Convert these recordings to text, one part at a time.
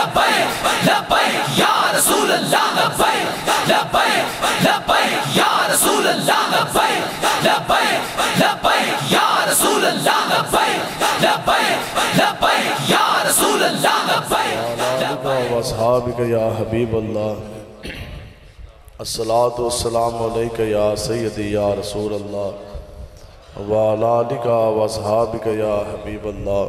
लब्बैक लब्बैक या रसूल अल्लाह, लब्बैक लब्बैक लब्बैक या रसूल अल्लाह, लब्बैक लब्बैक लब्बैक या रसूल अल्लाह, लब्बैक लब्बैक लब्बैक या रसूल अल्लाह, लब्बैक व अस्हाबिका या हबीब अल्लाह, अस्सलातु वस्सलामु अलैका या सय्यदी या रसूल अल्लाह व अला आलिका व अस्हाबिका या हबीब अल्लाह,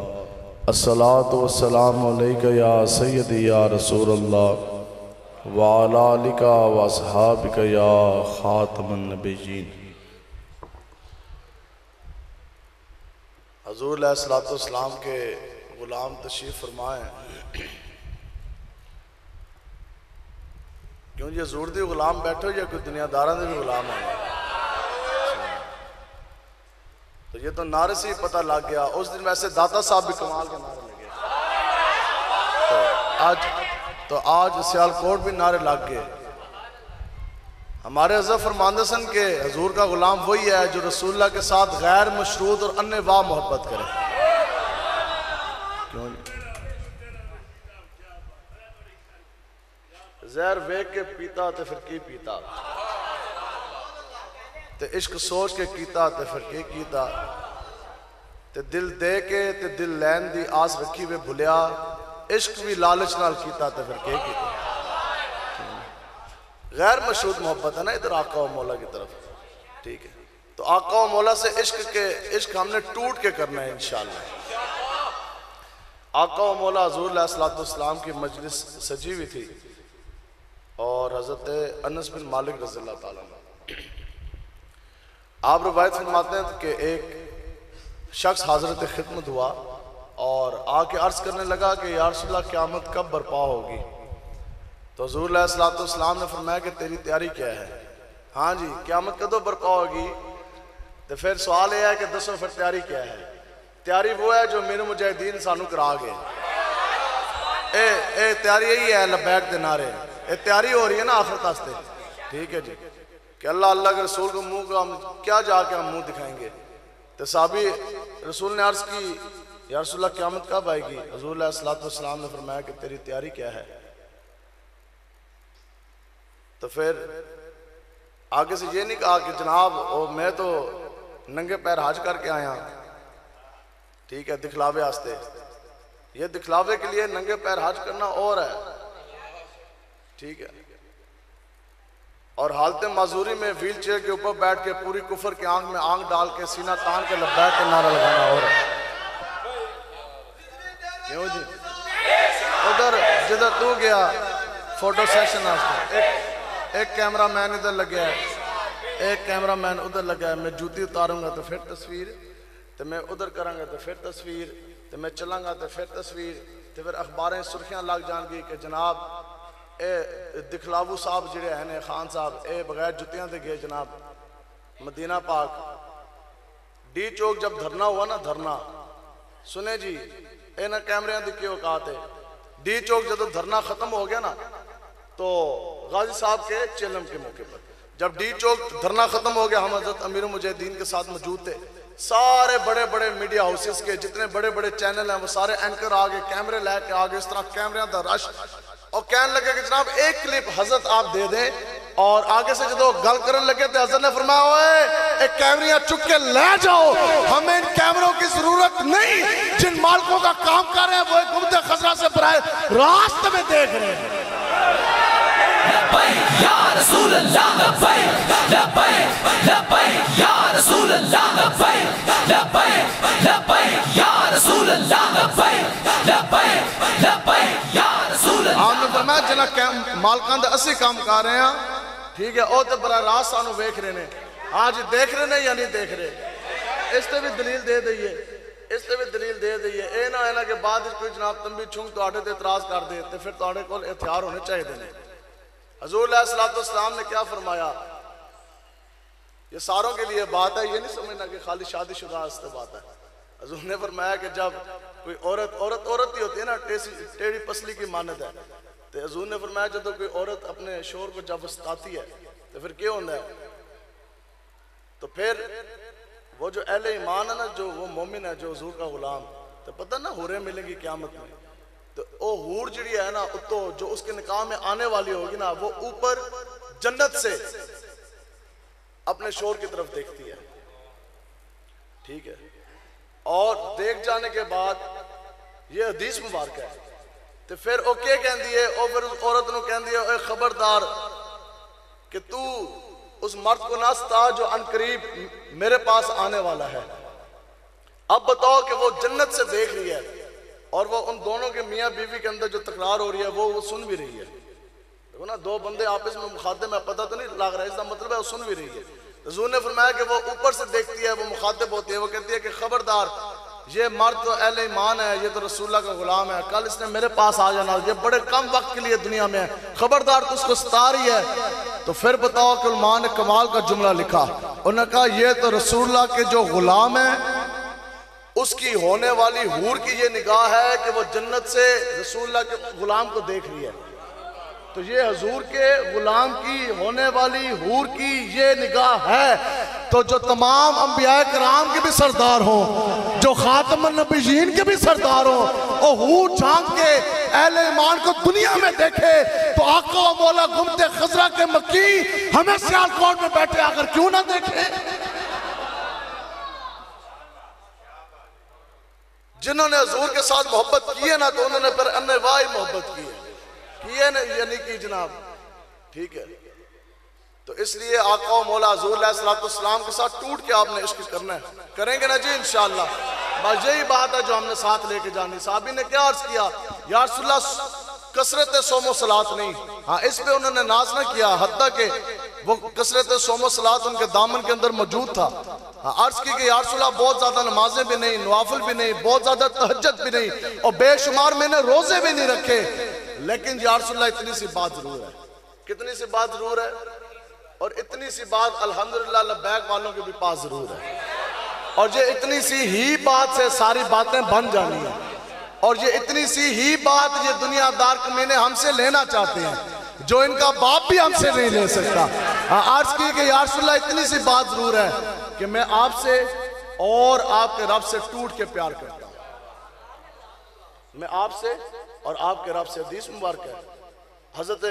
अस्सलातु वस्सलामु अलैका या सय्यदी या रसूल अल्लाह व अला आलिका व अस्हाबिका या खातमुन नबिय्यीन। हुज़ूर अलैहिस्सलातु वस्सलाम के गुलाम तशरीफ़ फरमाएं। क्यों जी हज़ूर दे गुलाम बैठो या कोई दुनियादारां दे भी गुलाम है? तो ये तो नारे से ही पता लग गया। उस दिन वैसे दाता साहब भी कमाल के नारे लगे, तो आज सियालकोट भी नारे लग गए। हमारे हज़रत फरमाते सन के हजूर का गुलाम वही है जो रसूलुल्लाह के साथ गैर मशरूत और अन्य वाह मोहब्बत करे। क्यों जहर वेख के पीता तो फिर की पीता, ते इश्क सोच के कीता तो फिर की कीता, ते दिल दे के ते दिल लैन दी आस रखी वे भुलिया, इश्क भी लालच नाल कीता तो फिर की कीता। गैर मशरूत मोहब्बत है ना इधर आका व मौला की तरफ, ठीक है। तो आका व मौला से इश्क हमने टूट के करना है इंशाअल्लाह। आका व मौला हुज़ूर अलैहिस्सलातु वस्सलाम की मजलिस सजी हुई थी और हज़रत अनस बिन मालिक रज़ियल्लाहु ताला अन्हु, आप रवायत फरमाते हैं कि एक शख्स हाज़रत खिदमत हुआ और आके अर्ज़ करने लगा कि या रसूलल्लाह क़यामत कब बर्पा होगी? तो हुज़ूर अलैहिस्सलातु वस्सलाम ने फरमाया कि तेरी तैयारी क्या है? हाँ जी, क़यामत कदों बर्पा होगी? तो फिर सवाल यह है कि दसो फिर तैयारी क्या है? तैयारी वो है जो मेरे मुजाहिदीन सानू करा गए। ए तैयारी यही है लब्बैक के नारे, ये तैयारी हो रही है ना आखिरत वास्ते, ठीक है जी। कि अल्लाह अल्लाह के रसूल को मुंह को हम क्या जाके हम मुंह दिखाएंगे? तो साहबी रसूल ने अर्ज़ की या रसूलल्लाह क़यामत कब आएगी? हुज़ूर अलैहिस्सलातु वस्सलाम ने फरमाया कि तेरी तैयारी क्या है? तो फिर आगे से ये नहीं कहा कि जनाब मैं तो नंगे पैर हज करके आया, ठीक है, दिखलावे वास्ते। ये दिखलावे के लिए नंगे पैर हज करना और है, ठीक है, और हालत माजूरी में व्हील चेयर के ऊपर बैठ के पूरी कुफर की आंख में आंख डाल के सीना तान के लब्बैक का नारा लगाना और है। क्यों जी? उधर जिधर तू गया फोटो सेशन वास्ते एक कैमरा मैन इधर लगे है, एक कैमरा मैन उधर लगा है। मैं जूती उतारूंगा तो फिर तस्वीर, तो मैं उधर करांगा तो फिर तस्वीर, तो मैं चलांगा तो फिर तस्वीर, तो फिर अखबारें सुर्खियां लग जाएंगी कि जनाब ए दिखलावू साहब जिहड़े हैं ने खान साहब ए बगैर जुतियां दे गए जनाब मदीना पाक। डी चौक जब धरना हुआ ना, धरना सुने जी, इन्होंने कैमरियां की क्यों औकात है। डी चौक जब धरना खत्म हो गया ना तो गाजी साहब के चेलम के मौके पर जब डी चौक धरना खत्म हो गया, हम हज़रत अमीर मुजाहिदीन के साथ मौजूद थे। सारे बड़े बड़े मीडिया हाउसेस के जितने बड़े बड़े चैनल हैं वो सारे एंकर आ गए, कैमरे लेके आ गए, इस तरह कैमरे का रश, और कहने लगे कि जनाब एक क्लिप हजरत आप दे दें। और आगे से जो गल करने लगे तो हजरत ने फरमाया ओए एक कैमरियां चुक के ले जाओ, हमें इन कैमरों की जरूरत नहीं। जिन मालिकों का काम कर रहे हैं वो गुम्बद खजरा से बराए रास्ते में देख रहे हैं। लब्बैक या रसूल अल्लाह, लब्बैक लब्बैक लब्बैक या रसूल अल्लाह, लब्बैक लब्बैक लब्बैक या रसूल अल्लाह, लब्बैक लब्बैक लब्बैक या रसूल अल्लाह। आपने फरमाया जिन्हां मालिकां दा असीं काम कर रहे हैं, ठीक है, वो तो बड़ा रास सानू वेख रहे ने। आज देख रहे ने या नहीं देख रहे? इस ते भी दलील दे दईए, इस ते भी दलील दे दईए। ये ना है ना कि बाद कोई जनाब तंबी छुंग तुहाडे ते इतराज कर दे तो फिर तुहाडे कोल हथियार होने चाहिए ने। हुज़ूर अलैहिस्सलातु वस्सलाम ने क्या फरमाया? ये सारों के लिए बात है, ये नहीं समझना कि खाली शादीशुदा वास्ते बात है। हुज़ूर ने फरमाया कि जब कोई औरत ही होती है ना, टेढ़ी पसली की मानत है, तो हुज़ूर ने फरमाया जब कोई औरत अपने शोर को जब सताती है तो फिर क्या होता है? तो फिर वो जो अहले ईमान है ना, जो वो मोमिन है, जो हुज़ूर का गुलाम, तो पता ना हुरें मिलेंगी क़यामत में। तो वो हूर जी है ना उत्तो जो उसके निकाह में आने वाली होगी ना, वो ऊपर जन्नत से अपने शोर की तरफ देखती है, ठीक है। और देख जाने के बाद ये हदीस मुबारक है, तो फिर वो क्या कहती है, वो फिर उस औरत को कहती है, खबरदार कि तू उस मर्द को ना सता जो अनकरीब मेरे पास आने वाला है। अब बताओ कि वो जन्नत से देख रही है और वो उन दोनों के मियाँ बीवी के अंदर जो तकरार हो रही है वो सुन भी रही है। देखो ना, दो बंदे आपस में मुखातिब में, पता तो नहीं लग रहा है, इसका मतलब है वो सुन भी रही है। हुजूर ने फरमाया कि वो ऊपर से देखती है, वो मुखातिब होती है, वो कहती है कि खबरदार, ये मर्द तो अहले ईमान है, ये तो रसूलुल्लाह का गुलाम है, कल इसने मेरे पास आ जाना, ये बड़े कम वक्त के लिए दुनिया में है, खबरदार तू उसको सता रही है। तो फिर बताओ कि उलमा ने कमाल का जुमला लिखा, उन्होंने कहा ये तो रसूलुल्लाह के जो गुलाम है उसकी होने वाली हूर की ये निगाह है कि वो जन्नत से रसूलुल्लाह के गुलाम को देख रही है। तो ये हजूर के गुलाम की होने वाली हूर की ये निगाह है। तो जो तमाम अंबिया कराम के भी सरदार हो, जो खातमुन नबीयीन के भी सरदार हो, और हूर झांक के अहले ईमान को दुनिया में देखे तो आका व मौला गुम्बदे खजरा के मक्की हमें सियालकोट में बैठे आकर क्यों ना देखे। जिन्होंने हजूर के साथ मोहब्बत की है ना, तो उन्होंने फिर अन्यवाही मोहब्बत की है ना, यानी कि जनाब, ठीक है। तो इसलिए आका व मौला हुज़ूर अलैहिस्सलाम के साथ टूट के आपने इश्क करना है, करेंगे ना जी इंशाअल्लाह। बस यही बात है जो हमने साथ लेके जानी। साहबी ने क्या अर्ज किया, या रसूलल्लाह कसरत सोमो सलात नहीं, हाँ इस पे उन्होंने नाज ना किया, हत्ता के वो कसरत सोमो सलात उनके दामन के अंदर मौजूद था। हाँ, अर्ज की कि या रसूलल्लाह बहुत ज्यादा नमाजें भी नहीं, नवाफिल भी नहीं, बहुत ज्यादा तहज्जुद भी नहीं, और बेशुमार मैंने रोजे भी नहीं रखे, लेकिन या रसूलल्लाह इतनी सी बात जरूर है। कितनी सी बात जरूर है, और इतनी सी बात अल्हम्दुलिल्लाह लब्बैक वालों के भी पास जरूर है। और ये इतनी सी ही बात से सारी बातें बन जानी है, और ये इतनी सी ही बात ये दुनियादार कमीने हमसे लेना चाहते हैं जो इनका बाप भी हमसे नहीं ले सकता। अर्ज की कि या रसूलल्लाह इतनी सी बात जरूर है कि मैं आपसे और आपके रब से टूट के प्यार करता हूं, मैं आपसे और आपके रब से। हदीस मुबारक है, हजरत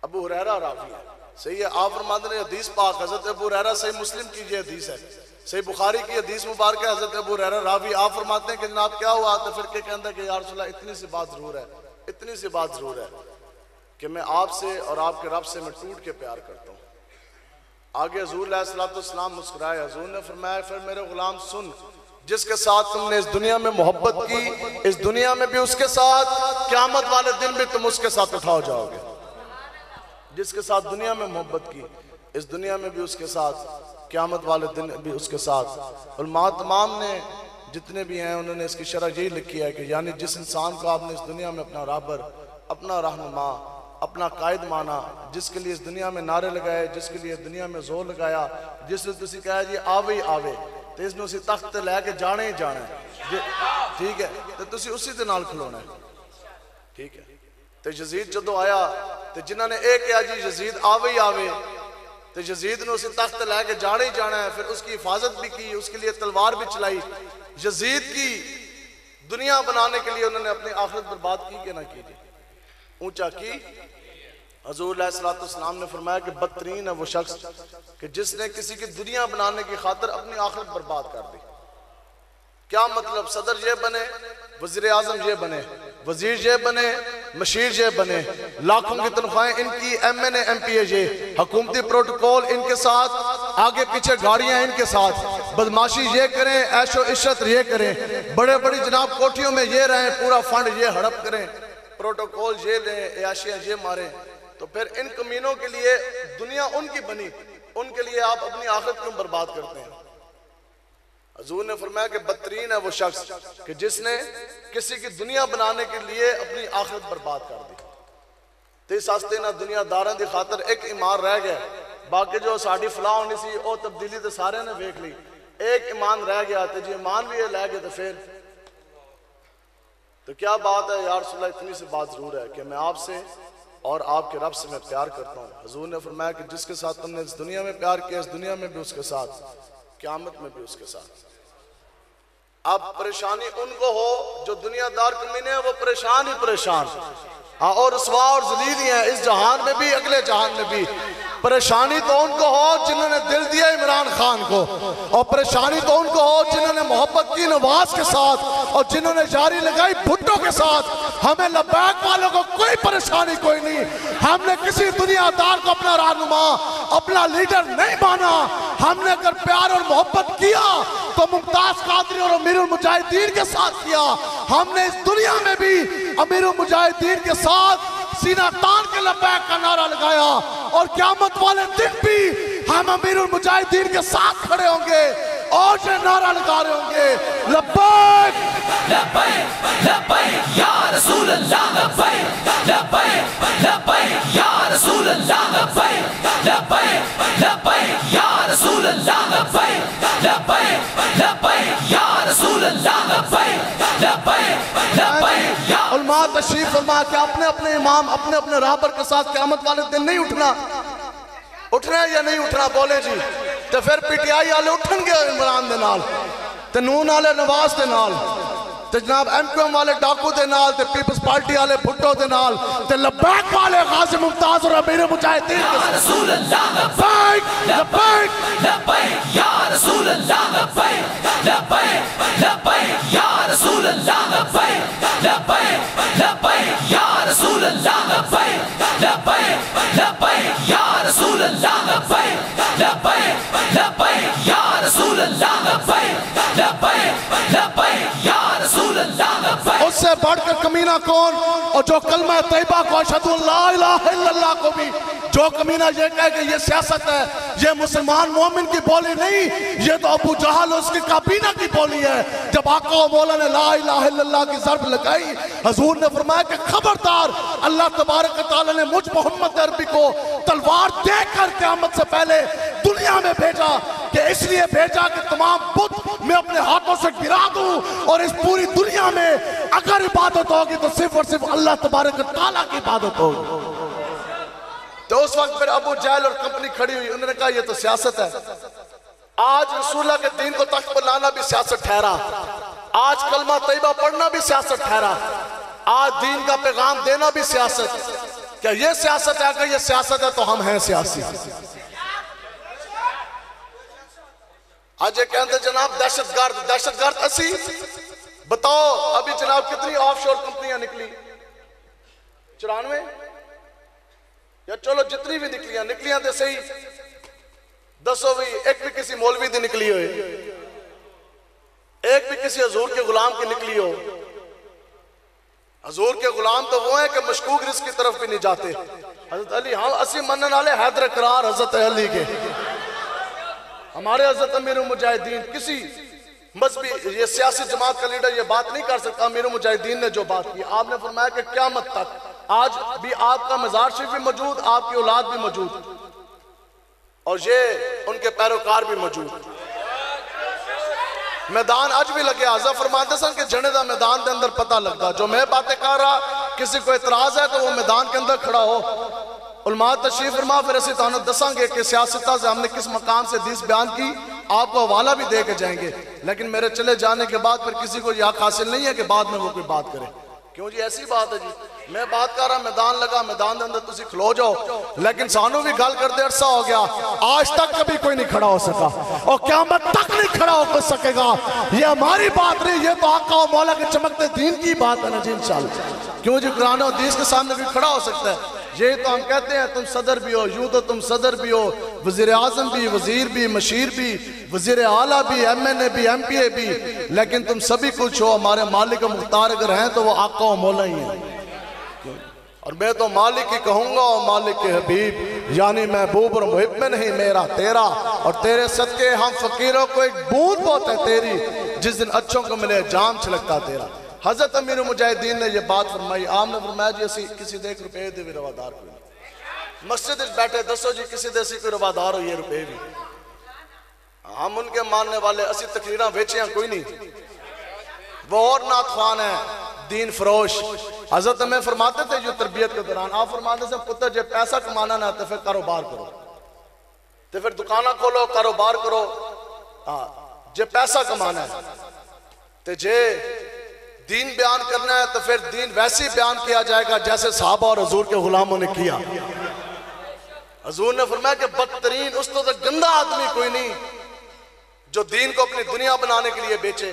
अबू हुरैरा रावी है, सही है, आप फरमाते हैं हदीस पाक हजरत अबू हुरैरा, सही मुस्लिम की ये हदीस है, सही बुखारी की हदीस मुबारक है। हजरत अबू हुरैरा रावी आप फरमाते हैं कि जनाब क्या हुआ, तो फिर क्या कहता है कि या रसूलल्लाह इतनी सी बात जरूर है, इतनी सी बात जरूर है कि मैं आपसे और आपके रब से मैं टूट के प्यार करता हूँ। आगे हुज़ूर अलैहिस्सलाम मुस्कुराए, हुज़ूर ने फरमाया फिर मेरे गुलाम सुन, जिसके साथ तुमने इस दुनिया में मोहब्बत की, इस दुनिया में भी उसके साथ, क़यामत वाले दिन भी तुम उसके साथ उठाओ जाओगे। जिसके साथ दुनिया में मोहब्बत की, इस दुनिया में भी उसके साथ, क़यामत वाले दिन भी उसके साथ। उलमा तमाम ने जितने भी हैं उन्होंने इसकी शरह यही लिखी है कि यानी जिस इंसान को आपने इस दुनिया में अपना राहबर, अपना रहनुमा, अपना कायद माना, जिसके लिए इस दुनिया में नारे लगाए, जिसके लिए दुनिया में जोर लगाया, जिसने तुसी कहा जी आवे ही आवे, तो इसने उसी तख्त लैके जाने ही जाना है, ठीक है, तो तुसी उसी दे नाल खलोना है, ठीक है। तो यजीद जदों आया तो जिन्होंने एक कहा जी यजीद आवे ही आवे, तो यजीद ने उसी तख्त लैके जाना ही जाना है, फिर उसकी हिफाजत भी की, उसके लिए तलवार भी चलाई। यजीद की दुनिया बनाने के लिए उन्होंने अपनी आखिरत बर्बाद की कि ना की, ऊंचा की। हुज़ूर अलैहिस्सलाम ने फरमाया कि बदतरीन है वो शख्स कि जिसने किसी की दुनिया बनाने की खातिर अपनी आखिरत बर्बाद कर दी। क्या मतलब, सदर ये बने, वजीर आजम ये बने, वजीर ये बने, मशीर ये बने, लाखों की तनख्वाहें इनकी, MNA MPA ये, हुकूमती प्रोटोकॉल इनके साथ, आगे पीछे गाड़ियां इनके साथ, बदमाशी ये करें, ऐशो इशरत ये करें, बड़े बड़ी जनाब कोठियों में ये रहें, पूरा फंड ये हड़प करें, प्रोटोकॉल ये लें, याशियां ये मारें। तो फिर इन कमीनों के लिए दुनिया उनकी बनी, उनके लिए आप अपनी आखिरत क्यों बर्बाद करते हैं। हुज़ूर ने फरमाया कि बदतरीन है वो शख्स कि जिसने किसी की दुनिया बनाने के लिए अपनी आखिरत बर्बाद कर दी। तो इस वास्ते ना दुनियादारों की खातर एक ईमान रह गया, बाकी जो साड़ी फलाह होनी सी वो तब्दीली तो सारे ने वेख ली, एक ईमान रह गया, तो जी ईमान भी ये लै गए तो फिर तो क्या बात है। यार रसूलल्लाह इतनी सी बात जरूर है कि मैं आपसे और आपके रब से मैं प्यार करता हूँ। हुज़ूर ने फरमाया कि जिसके साथ तुमने इस दुनिया में प्यार किया, इस दुनिया में भी उसके साथ, क़यामत में भी उसके साथ। अब परेशानी उनको हो जो दुनियादार कमीने हैं, वो परेशान ही परेशान और रसवा और जलील ही है, इस जहान में भी अगले जहान में भी। परेशानी तो उनको हो जिन्होंने दिल दिया इमरान खान को, और परेशानी तो उनको हो जिन्होंने मोहब्बत की नवाज के साथ और जिन्होंने जारी लगाई भुट्टो के साथ। हमें लब्बैक वालों को कोई परेशानी कोई नहीं। हमने किसी दुनियादार को अपना रहनुमा, अपना लीडर नहीं माना। हमने अगर प्यार और मोहब्बत किया तो मुमताज कादरी और अमीरुल मुजाहिदीन के साथ किया। हमने इस दुनिया में भी अमीरुल मुजाहिदीन के साथ सीना तान के लब्बैक का नारा लगाया, और क़यामत वाले दिन भी हम अमीरुल मुजाहिदीन के साथ खड़े होंगे और ये नारा लगा रहे होंगे, लब्बैक लब्बैक लब्बैक या रसूल अल्लाह, लब्बैक लब्बैक लब्बैक या रसूल अल्लाह, लब्बैक लब्बैक लब्बैक या रसूल अल्लाह, लब्बैक लब्बैक लब्बैक या रसूल अल्लाह, लब्बैक लब्बैक लब्बैक या। उलमा तशरीफ फरमा के अपने अपने इमाम अपने अपने राहबर के साथ क़यामत वाले दिन नहीं उठना है या नहीं उठना बोले जी। तो फिर पीटीआई वाले उठनगे इमरान दे नाल, ते नून वाले नवाज दे नाल, ते जनाब एमक्यूएम वाले डाकू दे नाल, ते पीपल्स पार्टी वाले भुट्टो दे नाल, ते लब्बैक वाले गाजी मुमताज और अमीरुल मुजाहिदीन के साथ। रसूल अल्लाह, लब्बैक लब्बैक लब्बैक या रसूल अल्लाह, लब्बैक लब्बैक लब्बैक या रसूल अल्लाह, लब्बैक लब्बैक लब्बैक या रसूल अल्लाह, लब्बैक लब्बैक लब्बैक या रसूल अल्लाह, लब्बैक लब्बैक लब्बैक या रसूल अल्लाह, लब्बैक लब्बैक लब्बैक या रसूल अल्लाह, लब्बैक। उससे बढ़कर कमीना कौन? और जो कलमा तैयबा को अशहदु अल्ला इलाहा इल्लल्लाह को भी जो कमीना ये कहे कि ये सियासत है, ये मुसलमान मोमिन की बोली नहीं, ये तो अबू जहल उसकी काबीना की बोली है। जब आका व मौला ने ला इलाहा इल्लल्लाह की ज़र्ब लगाई, हजूर ने फरमाया कि खबरदार, अल्लाह तबारक व तआला ने मुझ मोहम्मद अरबी को तलवार देकर क़यामत से पहले दुनिया में भेजा, कि इसलिए भेजा कि तमाम बुत मैं अपने हाथों से गिरा दूं, और इस पूरी दुनिया में अगर इबादत होगी तो सिर्फ और सिर्फ अल्लाह तबारक व तआला की इबादत होगी। तो उस वक्त फिर अबू जहल और कंपनी खड़ी हुई, उन्होंने कहा यह तो सियासत है। आज रसूलुल्लाह के दीन को तख्त पर लाना भी सियासत ठहरा, आज कलमा तैयबा पढ़ना भी सियासत ठहरा, आज दीन का पैगाम देना भी सियासत। क्या यह सियासत है? अगर यह सियासत है तो हम हैं सियासी। आज ये कहते जनाब दहशतगर्द असी। बताओ अभी जनाब कितनी ऑफशोर कंपनियां निकली? 94 या चलो जितनी भी निकलियां तो सही, दसो भी एक भी किसी मौलवी दी निकली हो, एक भी किसी हजूर के गुलाम की निकली हो। हजूर के गुलाम तो वो है कि मशकूक रिस्क की तरफ भी नहीं जाते। हजरत अली, हाँ असी मनने वाले हैदर करार हजरत अली के, हमारे हजरत अमीरुल मुजाहिदीन। किसी मजहबी ये सियासी जमात का लीडर ये बात नहीं कर सकता। अमीरुल मुजाहिदीन ने जो बात की, आपने फरमाया कि क़यामत तक आज भी आपका मज़ार शरीफ भी मौजूद, आपकी औलाद भी मौजूद, और ये उनके पैरोकार भी मौजूद। मैदान अज भी लगे। आजा फरमाते सन कि जने दा मैदान के अंदर पता लगता। जो मैं बातें कर रहा, किसी को एतराज है तो वो मैदान के अंदर खड़ा हो। उलमा तशरीफ फरमा, फिर असी तुहानू दसांगे कि सियासत से हमने किस मकाम से हदीस बयान की, आपको हवाला भी दे के जाएंगे। लेकिन मेरे चले जाने के बाद फिर किसी को यह हक हासिल नहीं है कि बाद में वो कोई बात करे। क्यों जी? ऐसी बात है जी। मैं बात कर रहा, मैदान लगा, मैदान के अंदर तुसी खलो जाओ, लेकिन सानू भी गल करते अरसा हो गया, आज तक कभी कोई नहीं खड़ा हो सका और क़यामत तक नहीं खड़ा हो सकेगा। ये हमारी बात नहीं, ये तो आका और मौला के चमकते दीन की बात है ना जी, इंशाअल्लाह। क्यों जी? कुरान और हदीस के सामने भी खड़ा हो सकता है। ये तो हम कहते हैं तुम सदर भी हो, यूं तो तुम सदर भी हो, वजीर आजम भी, वजीर भी, मशीर भी, वजीर आला भी, MNA भी, MPA भी, लेकिन तुम सभी कुछ हो। हमारे मालिक मुख्तार अगर हैं तो वो आका और मौला ही है। और मैं तो मालिक ही कहूंगा और मालिक के हबीब, यानी महबूब और मुहिब में नहीं मेरा तेरा, और तेरे सदके हम फकीरों को एक बूंद बहुत है तेरी, जिस दिन अच्छों को मिले जाम छलकता तेरा। हजरत अमीरुल मुजाहिदीन ने यह बात फरमाई। आमने फरमाया जी असी किसी दे 1 रुपए दे भी रवादार कोई नहीं। मस्जिद बैठे दसो जी किसी दे कोई रवादार हो, ये रुपए भी हम उनके मानने वाले, असी तकरीरां बेचे कोई नहीं। वो और नात ख्वान है, दीन फरोश। हजरत में फरमाते थे जो तरबियत के दौरान, आप फरमाते थे पुत्र जो पैसा कमाना ना तो फिर कारोबार करो, तो फिर दुकाना खोलो, कारोबार करो। हाँ, जो पैसा कमाना है ते जे दीन बयान करना है तो फिर दीन वैसे ही बयान किया जाएगा जैसे सहाबा और हुजूर के गुलामों ने किया। हुजूर ने फरमाया कि बदतरीन उस तो गंदा आदमी कोई नहीं जो दीन को अपनी दुनिया बनाने के लिए बेचे।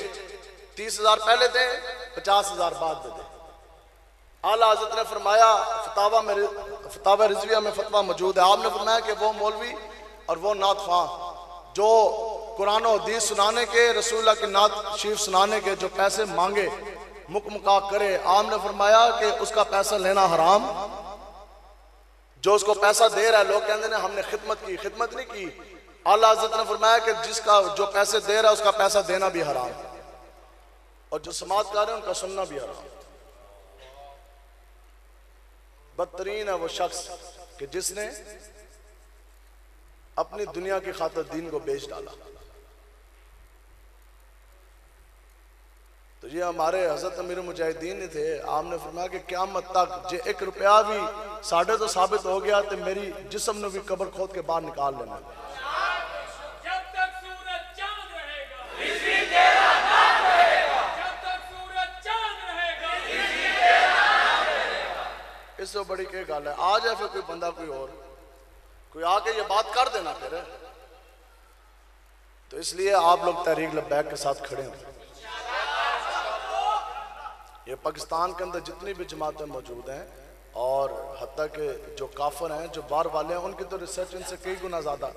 30,000 पहले दे, 50,000 बाद दे। आला हज़रत ने फरमाया, फतावा रिजविया में फतवा मौजूद है, आपने फरमाया कि वो मौलवी और वो नात ख्वां जो कुरान और हदीस सुनाने के, रसूलुल्लाह की नात शरीफ सुनाने के जो पैसे मांगे, मुकमुका करे, आपने फरमाया कि उसका पैसा लेना हराम। जो उसको पैसा दे रहा है, लोग कहते हैं हमने खिदमत की, खिदमत नहीं की। आला हज़रत ने फरमाया कि जिसका जो पैसे दे रहा है उसका पैसा देना भी हराम, और जो समाज कर रहे हैं उनका सुनना भी हराम। बदतरीन है वो शख्स कि जिसने अपनी दुनिया की खातिर दीन को बेच डाला। तो ये हमारे हज़रत अमीर मुजाहिदीन ही थे। आपने फरमाया कि क़यामत तक जे 1 रुपया भी साढ़े तो साबित हो गया तो मेरी जिस्म ने भी कब्र खोद के बाहर निकाल लेना। जब तक सूरज चांद रहेगा, रिज़्क़ तेरा नाम रहेगा। जब तक सूरज चांद रहेगा, रिज़्क़ तेरा नाम रहेगा। इससे बड़ी क्या गल है? आ जाए फिर कोई बंदा, कोई आके ये बात कर देना फिर। तो इसलिए आप लोग तहरीक लब्बैक के साथ खड़े हैं। ये पाकिस्तान के अंदर जितनी भी जमातें मौजूद हैं और हत्ता के जो काफिर हैं, जो बाहर वाले हैं, उनकी तो रिसर्च इनसे कई गुना ज्यादा।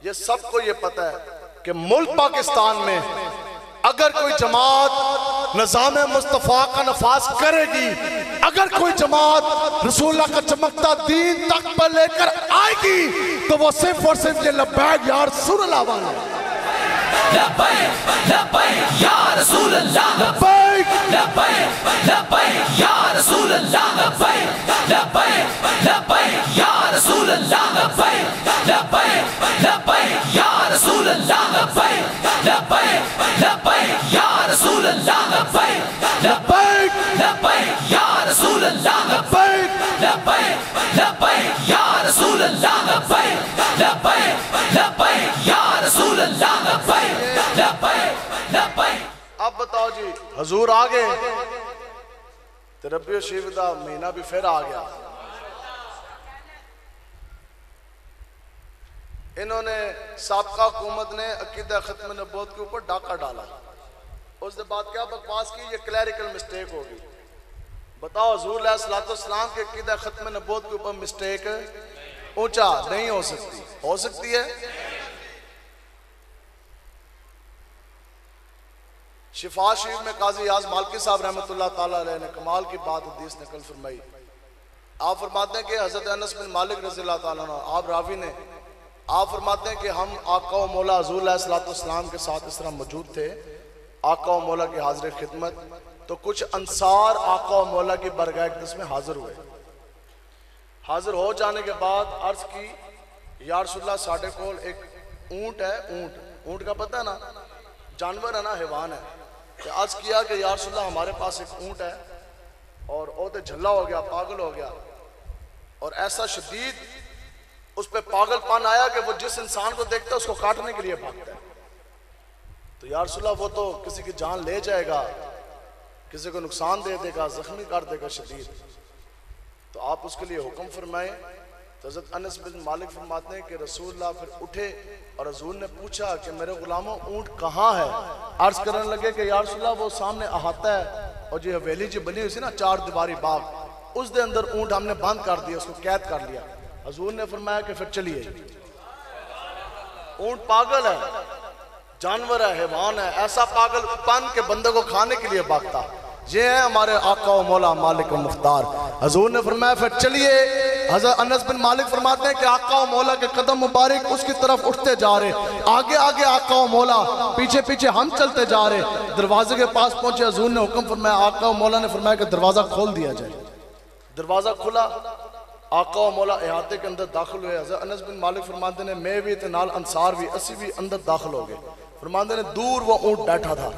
ये सबको ये पता है कि मुल्क पाकिस्तान में अगर कोई जमात निज़ाम मुस्तफ़ा का नफाज करेगी, अगर कोई जमात रसूलुल्लाह का चमकता दीन तक पर लेकर आएगी, तो वो सिर्फ और सिर्फ ये लब्बैक या रसूलुल्लाह वाला है। लब्बैक लब्बैक या रसूलल्लाह, लब्बैक लब्बैक लब्बैक या रसूलल्लाह, लब्बैक लब्बैक लब्बैक या रसूलल्लाह, लब्बैक लब्बैक लब्बैक या रसूलल्लाह, लब्बैक लब्बैक लब्बैक या रसूलल्लाह, लब्बैक लब्बैक लब्बैक या रसूलल्लाह, लब्बैक लब्बैक लब्बैक या रसूलल्लाह, लब्बैक लब्बैक लब्बैक या रसूलल्लाह, लब्बैक लब्बैक लब्बैक। अब बताओ जी, हुजूर आ गए तो रबी शरीफ का महीना भी फिर आ गया। इन्होंने साबका हुकूमत ने अकीदा खत्म नबूवत के ऊपर डाका डाला। उसके बाद क्या बकवास की, ये क्लैरिकल मिस्टेक होगी। बताओ हुजूर अलैहिस्सलाम के अकीदा खत्म नबूवत के ऊपर मिस्टेक ऊंचा नहीं हो सकती? हो सकती है। शिफा शरीफ में काजी याज मालकी साहब रहमतुल्लाह ताला अलैह ने कमाल की बात हदीस नकल फरमाई। आप फरमाते हैं कि हज़रत अनस बिन मालिक रज़ियल्लाहु ताला अन्हु, आप रावी ने, आप फरमाते हैं कि हम आका व मौला हुज़ूर अलैहिस्सलाम के साथ इस तरह मौजूद थे, आका व मौला की हाजिर खिदमत। तो कुछ अंसार आका व मौला की बरगाह अक़दस में हाजिर हुए। हाजिर हो जाने के बाद अर्ज की, या रसूलल्लाह साढ़े कोल एक ऊँट है। ऊँट का पता है ना, जानवर है ना, हैवान है। तो अर्ज किया कि या रसूलल्लाह हमारे पास एक ऊँट है और वो तो झल्ला हो गया, पागल हो गया, और ऐसा शदीद उस पर पागलपन आया कि वो जिस इंसान को देखता है उसको काटने के लिए भागता है। तो या रसूलल्लाह वो तो किसी की जान ले जाएगा, किसी को नुकसान दे देगा, जख्मी कर देगा शदीद। तो आप उसके लिए हुक्म फरमाएं। तो हज़रत अनस बिन मालिक फरमाते हैं कि रसूलुल्लाह फिर उठे और हुज़ूर ने पूछा कि मेरे गुलामों ऊँट कहाँ है? अर्ज करने लगे कि या रसूलल्लाह वो सामने अहाता है और जो हवेली जो बनी हुई थी ना, 4 दीवारी बाग, उस दे अंदर ऊँट हमने बंद कर दिया, उसको कैद कर लिया। हुज़ूर ने फरमाया कि फिर चलिए। ऊँट पागल है, जानवर है, हैवान है, ऐसा पागलपन के बंदे को खाने के लिए भागता। ये है हमारे आका व मौला मालिक व मुख्तार। हुज़ूर ने फरमाया फिर चलिए। हज़रत अनस बिन मालिक फरमाते हैं कि आका व मौला के कदम मुबारक उसकी तरफ उठते जा रहे, आगे आगे आका व मौला, पीछे पीछे हम चलते जा रहे। दरवाजे के पास पहुंचे, हुज़ूर ने हुक्म फरमाया, आका व मौला ने फरमाया कि दरवाजा खोल दिया जाए। दरवाजा खुला, आका व मौला इहाते के अंदर दाखिल हुए। हज़रत अनस बिन मालिक फरमाते ने मैं भी ते नाल अंसार भी, असी भी अंदर दाखिल हो गए। फरमाते ने दूर वो ऊँट बैठा था।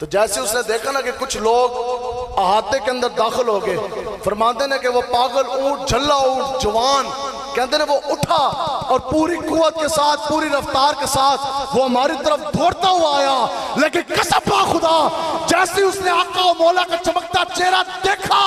तो जैसे उसने देखा ना कि कुछ लोग अहाते के अंदर दाखिल हो गए, फरमाते ने कि वो पागल ऊँट, झल्ला ऊँट, जवान कहते हैं वो उठा और पूरी कुव्वत के साथ, पूरी रफ्तार के साथ वो हमारी तरफ दौड़ता हुआ आया। लेकिन कसम खुदा, जैसे उसने आका और मौला का चमकता चेहरा देखा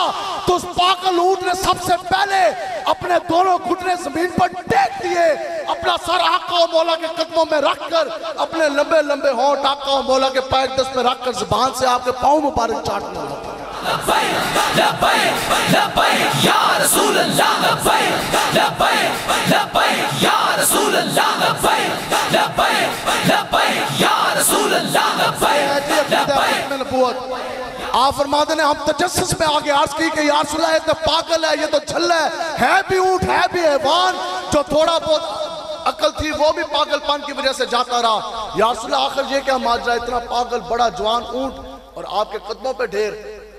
तो उस पागल ऊंट ने सबसे पहले अपने दोनों घुटने जमीन पर टेक दिए, अपना सर आका और मौला के कदमों में रखकर, अपने लंबे लंबे होंठ आका और मौला के पैर दस्त में रखकर जुबान से आपके पांव मुबारक चाटने लगा। लब्बैक लब्बैक लब्बैक या रसूल अल्लाह, लब्बैक लब्बैक लब्बैक या रसूल अल्लाह, लब्बैक लब्बैक लब्बैक या रसूल अल्लाह, लब्बैक लब्बैक। आप फरमाते ने हम तजस्सुस में आगे अर्ज की कि या रसूल अल्लाह ये तो पागल है, ये तो झल्ला है भी ऊंट है भी हैवान, जो थोड़ा बहुत अकल थी वो भी पागलपन की वजह से जाता रहा। या रसूल अल्लाह आखिर ये क्या माजरा, इतना पागल बड़ा जवान ऊंट और आपके कदमों पे ढेर।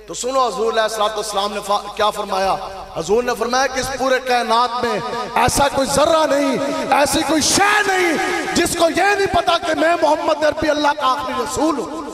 तो सुनो हुजूर अलैहिस्सलाम ने क्या फरमाया। हुजूर ने फरमाया कि इस पूरे कायनात में ऐसा कोई जर्रा नहीं, ऐसी कोई शय नहीं जिसको ये नहीं पता कि मैं मोहम्मद अरबी अल्लाह का आखिरी रसूल हूं।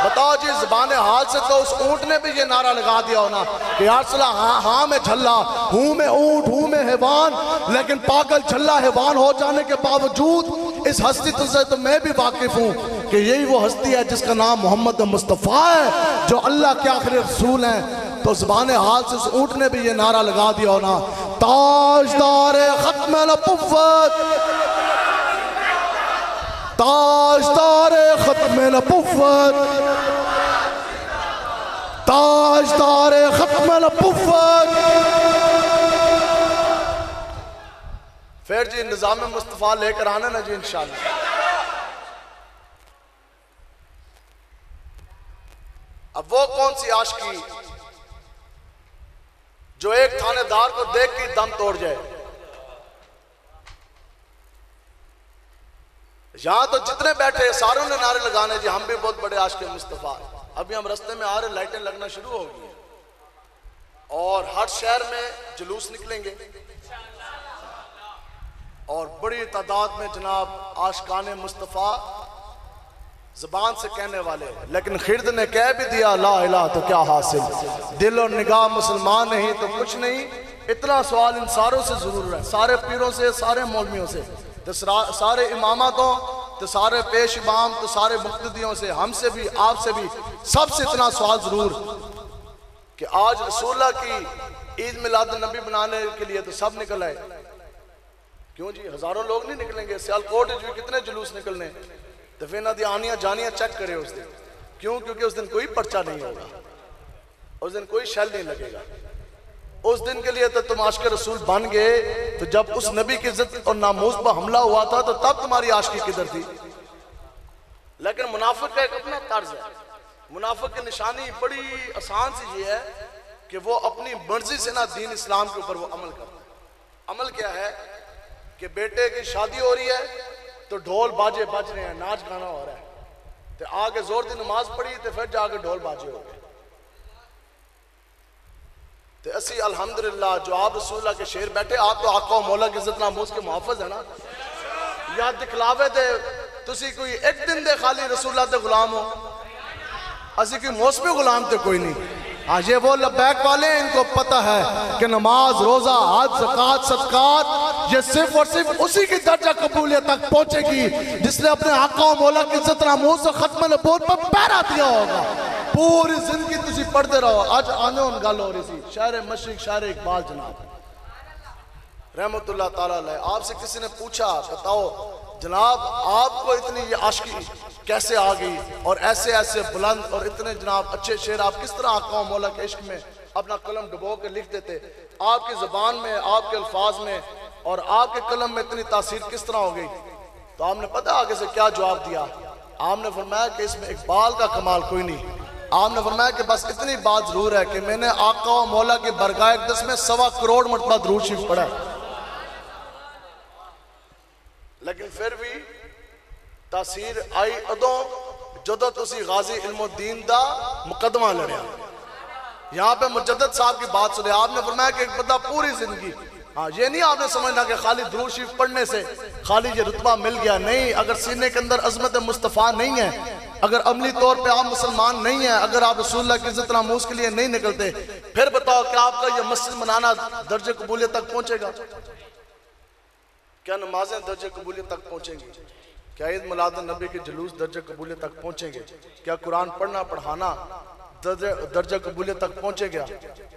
बताओ जी, ज़बान हाल से तो उस ऊंट ने भी ये नारा लगा दिया हो ना कि यार सला हाँ मैं झल्ला हूँ, मैं ऊंट हूँ, मैं हैवान, लेकिन पागल झल्ला हैवान हो जाने के बावजूद इस हस्ती से तो मैं भी वाकिफ हूँ कि यही वो हस्ती है जिसका नाम मोहम्मद मुस्तफ़ा है, जो अल्लाह के आखिरी रसूल हैं। तो ज़बान हाल से उस ऊंट ने भी ये नारा लगा दिया हो ना, ताजदार खत्म नबुव्वत, ताजदार खत्म नबुव्वत, ताजदार खत्म नबुव्वत। फिर जी निज़ाम मुस्तफ़ा लेकर आना ना जी इंशाअल्लाह। अब वो कौन सी आशिकी जो एक थानेदार को देख के दम तोड़ जाए। यहां तो जितने बैठे सारों ने नारे लगाने जी हम भी बहुत बड़े आशिक मुस्तफ़ा। अभी हम रास्ते में आ रहे, लाइटें लगना शुरू हो गई और हर शहर में जुलूस निकलेंगे और बड़ी तादाद में जनाब आशिकाने मुस्तफ़ा ज़बान से कहने वाले, लेकिन खिर्द ने कह भी दिया ला इलाहा तो क्या हासिल, दिल और निगाह मुसलमान नहीं तो कुछ नहीं। इतना सवाल इन सारों से जरूर है, सारे पीरों से, सारे मौलवियों से, तो सारे इमामातों, तो सारे पेश इमाम, तो सारे मुक्तदियों से, हमसे भी, आपसे भी, सबसे इतना सवाल जरूर कि आज रसूलुल्लाह की ईद मिलाद नबी बनाने के लिए तो सब निकल आए। क्यों जी, हजारों लोग नहीं निकलेंगे? सियालकोट में कितने जुलूस निकलने, तो फिर ना दी आनियाँ जानियाँ चेक करे उस दिन। क्यों? क्योंकि उस दिन कोई पर्चा नहीं होगा, उस दिन कोई शैल नहीं लगेगा। उस दिन के लिए तो तुम आशिक रसूल बन गए, तो जब उस नबी की इज्जत और नामूस पर हमला हुआ था तो तब तुम्हारी आशिकी किधर थी? लेकिन मुनाफिक का एक अपना तर्ज है। मुनाफिक की निशानी बड़ी आसान सी ये है कि वो अपनी मर्जी से ना दीन इस्लाम के ऊपर वो अमल करता है। अमल क्या है कि बेटे की शादी हो रही है तो ढोल बाजे बज रहे हैं, नाच गाना हो रहा है, तो आगे जोर दी नमाज पढ़ी तो फिर जाके ढोल बाजे हो गए। तो असी अल्हम्दुलिल्लाह जो आप रसूलुल्लाह के शेर बैठे, आप तो आका मौला की इज्जत नामूस के मुहाफिज है ना। या दिखलावे दे तुसी कोई एक दिन दे खाली रसूलुल्लाह दे गुलाम हो, असी कोई मौसमी गुलाम तो कोई नहीं। हाँ, ये वो लब्बैक वाले, इनको पता है कि नमाज, रोजा, हज, ज़कात, सदकात ये सिर्फ और सिर्फ उसी की दर्जा कबूलियत तक पहुंचेगी जिसने अपने आका और मौला की इज्जत नामूस और खत्म नबूवत पर पैरा दिया होगा। पूरी जिंदगी तुसी पढ़ते रहो। आज आने उन गल हो रही थी शायर मशरिक शायर इकबाल जनाब रहमतुल्लाह ताला अलैह, आपसे किसी ने पूछा बताओ जनाब आपको इतनी ये आशिकी कैसे आ गई और ऐसे ऐसे बुलंद और इतने जनाब अच्छे शेर आप किस तरह आका और मौला के इश्क में अपना कलम डुबो के लिख देते? आपकी ज़बान में, आपके अल्फाज में और आपके कलम में इतनी तासीर किस तरह हो गई? तो आपने पता आगे से क्या जवाब दिया? आपने फरमाया कि इसमें इकबाल का कमाल कोई नहीं। आपने फरमाया कि बस इतनी बात जरूर है कि मैंने आका और मौला की बरगाह अक़दस में 1.25 करोड़ मरतबा दुरूद शरीफ पढ़ा है, लेकिन फिर भी तासीर आई अदों जदों तुसी गाजी इल्मुद्दीन दा मुकदमा लड़िया। यहाँ पे मुजद्दद साहब की बात सुने। आपने फरमाया कि एक बंदा पूरी जिंदगी, हाँ ये नहीं आपने समझना कि खाली दुरूद शरीफ पढ़ने से खाली ये रुतबा मिल गया, नहीं। अगर सीने के अंदर अजमत मुस्तफ़ा नहीं है अगर अमली तौर पे आप मुसलमान नहीं हैं, अगर आप रसूलुल्लाह की इज्जत नामूस के लिए नहीं निकलते, फिर बताओ क्या आपका ये मस्जिद बनाना दर्जे कबूलियत तक पहुंचेगा? क्या नमाजें दर्जे कबूलियत तक पहुंचेंगी? क्या ईद मिलाद नबी के जुलूस दर्जे कबूलियत तक पहुंचेंगे? क्या कुरान पढ़ना पढ़ाना दर्जा कबूलियत तक पहुंचेगा?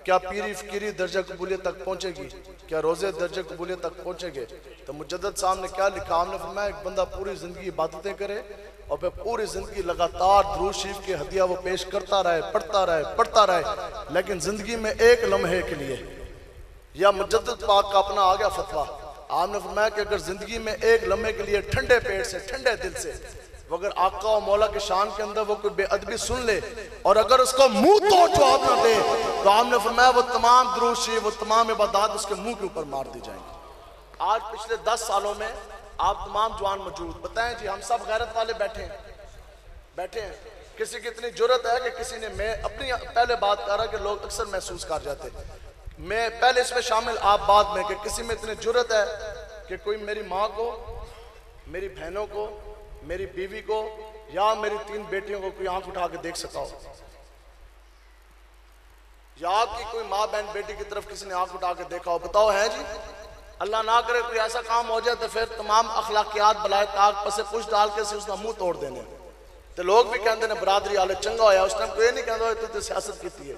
क्या पीरी फकीरी दर्जा कबूलियत तक पहुंचेगी? क्या रोजे दर्जा कबूलियत तक पहुंचेंगे? तो मुजद्दद साहब ने क्या लिखा? हमने फरमाया एक बंदा पूरी जिंदगी इबादतें करे और फिर पूरी जिंदगी लगातार दुरूद शरीफ के हदिया वो पेश करता रहे, पढ़ता रहे, लेकिन जिंदगी में एक लम्हे के लिए, या मुजद्दद पाक का अपना आ गया फतवा, आपने फरमाया कि अगर जिंदगी में एक लम्हे के लिए ठंडे पेट से, ठंडे दिल से, वो अगर आका और मौला के शान के अंदर वो कोई बेअदबी सुन ले और अगर उसको मुंह तोड़ जवाब ना दे, तो आपने फरमाया वो तमाम दुरूद शरीफ, वो तमाम इबादत उसके मुंह के ऊपर मार दी जाएंगी। आज पिछले 10 सालों में आप तमाम जवान मौजूद, बताएं जी, हम सब गैरत वाले बैठे हैं। किसी की इतनी जुर्रत है कि किसी ने, मैं अपनी पहले बात कर रहा कि लोग अक्सर महसूस कर जाते, मैं पहले इसमें शामिल, आप बाद में, कि किसी में इतनी जुर्रत है कि कोई मेरी माँ को, मेरी बहनों को, मेरी बीवी को या मेरी 3 बेटियों को कोई आंख उठा के देख सका हो, या आपकी कोई माँ बहन बेटी की तरफ किसी ने आंख उठा के देखा हो? बताओ है जी? अल्लाह ना करे कोई ऐसा काम हो जाए तो फिर तमाम अखलाकियात बलाए ताक पसे पुछ डाल के उसका मुंह तोड़ देने, तो लोग भी कहते हैं बरादरी आले चंगा होया, उस टाइम कोई नहीं कहता तो सियासत की है।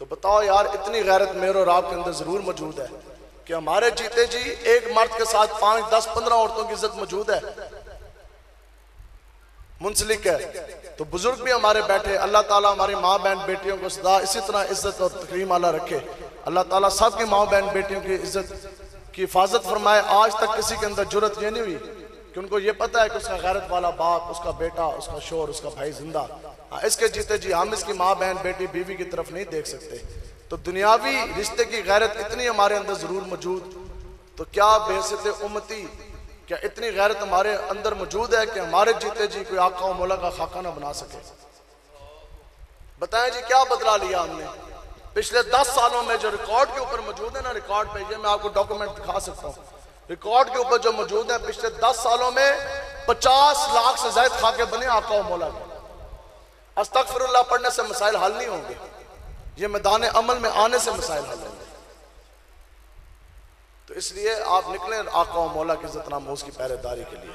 तो बताओ यार, इतनी गैरत मेरे और आपके अंदर जरूर मौजूद है कि हमारे जीते जी एक मर्द के साथ 5, 10, 15 औरतों की इज्जत मौजूद है, मुंसलिक है। तो बुजुर्ग भी हमारे बैठे, अल्लाह ताला हमारी माँ बहन बेटियों को सदा इसी तरह इज्जत और तकरीम आला रखे। अल्लाह ताला सबकी माँ बहन बेटियों की इज्जत की हिफाजत फरमाए। आज तक किसी के अंदर जुर्रत ये नहीं हुई कि उनको ये पता है कि उसका गैरत वाला बाप, उसका बेटा, उसका शोहर, उसका भाई जिंदा, इसके जीते जी हम इसकी माँ बहन बेटी बीवी की तरफ नहीं देख सकते। तो दुनियावी रिश्ते की गैरत इतनी हमारे अंदर जरूर मौजूद, तो क्या बेहसियत उम्मती, क्या इतनी गैरत हमारे अंदर मौजूद है कि हमारे जीते जी कोई आका और मौला का खाका ना बना सके? बताएं जी, क्या बदला लिया हमने पिछले 10 सालों में? जो रिकॉर्ड के ऊपर मौजूद है ना, रिकॉर्ड पे, ये मैं आपको डॉक्यूमेंट दिखा सकता हूँ, रिकॉर्ड के ऊपर जो मौजूद है, पिछले 10 सालों में 50 लाख से ज्यादा खाके बने आका और मौला के। अस्तगफिरुल्लाह पढ़ने से मसाइल हल नहीं होंगे, ये मैदान अमल में आने से मसाइल हल होंगे। तो इसलिए आप निकलें आका और मौला की इज्जत नामूस की पहरेदारी के लिए,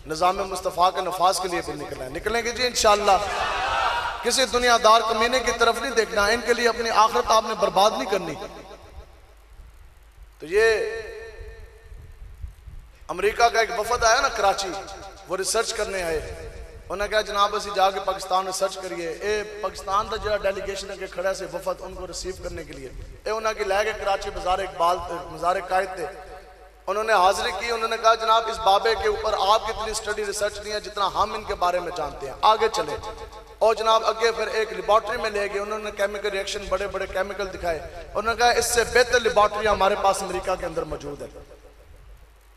निज़ाम मुस्तफ़ा के नफाज के लिए भी निकलेंगे जी इंशाअल्लाह। किसी दुनियादार कमीने की तरफ नहीं देखना, इनके लिए अपनी आखिरत आपने बर्बाद नहीं करनी। तो ये अमेरिका का एक वफद आया ना कराची, वो रिसर्च करने आए, उन्हें कहा जनाब असी जाके पाकिस्तान में सर्च करिए, ए पाकिस्तान का जो डेलीगेशन है खड़ा से वफद उनको रिसीव करने के लिए, ए उन्हें लै गए कराची मज़ार इकबाल, मज़ार कायद थे, उन्होंने हाजिरी की। उन्होंने कहा जनाब इस बाबे के ऊपर आपकी इतनी स्टडी रिसर्च नहीं है जितना हम इनके बारे में जानते हैं, आगे चले। और जनाब अगे फिर एक लेबॉर्ट्री में ले गए, उन्होंने केमिकल रिएक्शन, बड़े बड़े केमिकल दिखाए, उन्होंने कहा इससे बेहतर लेबॉर्ट्री हमारे पास अमेरिका के अंदर मौजूद है,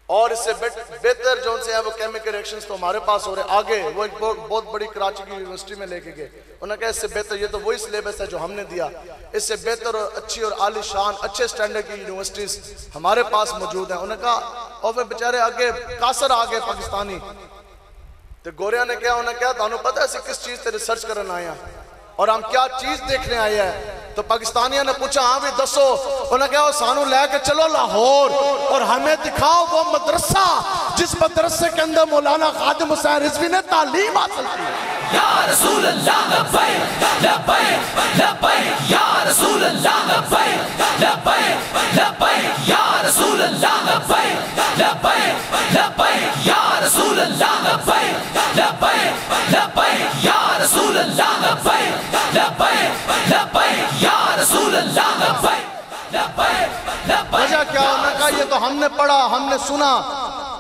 और इससे बेहतर जो से है वो केमिकल रिएक्शंस तो हमारे पास हो रहे। आगे वो एक बहुत बड़ी कराची की यूनिवर्सिटी में लेके गए, उन्होंने कहा इससे बेहतर, ये तो वही सिलेबस है जो हमने दिया, इससे बेहतर और अच्छी और आली शान अच्छे स्टैंडर्ड की यूनिवर्सिटीज हमारे पास मौजूद है। उन्होंने कहा, और फिर बेचारे आगे कासर आ गए पाकिस्तानी, तो गोरिया ने क्या, उन्हें क्या थानू पता है किस चीज से रिसर्च करने आए हैं और हम क्या चीज देखने आए हैं? तो पाकिस्तानियों ने पूछा हाँ भी दसो, उन्हें कहा सानू लेके चलो लाहौर और हमें दिखाओ वो मदरसा जिस मदरसे के अंदर मौलाना खादिम हुसैन रिजवी ने तालीम हासिल की। या रसूल अल्लाह लब्बैक लब्बैक लब्बैक या रसूल अल्लाह लब्बैक लब्बैक लब्बैक या रसूल अल्लाह लब्बैक लब्बैक लब्बैक या रसूल अल्लाह लब्बैक लब्बैक लब्बैक या रसूल अल्लाह लब्बैक लब्बैक लब्बैक या रसूल अल्लाह लब्बैक लब्बैक लब्बैक। वजह क्या? उन्होंने कहा ये तो हमने पढ़ा, हमने सुना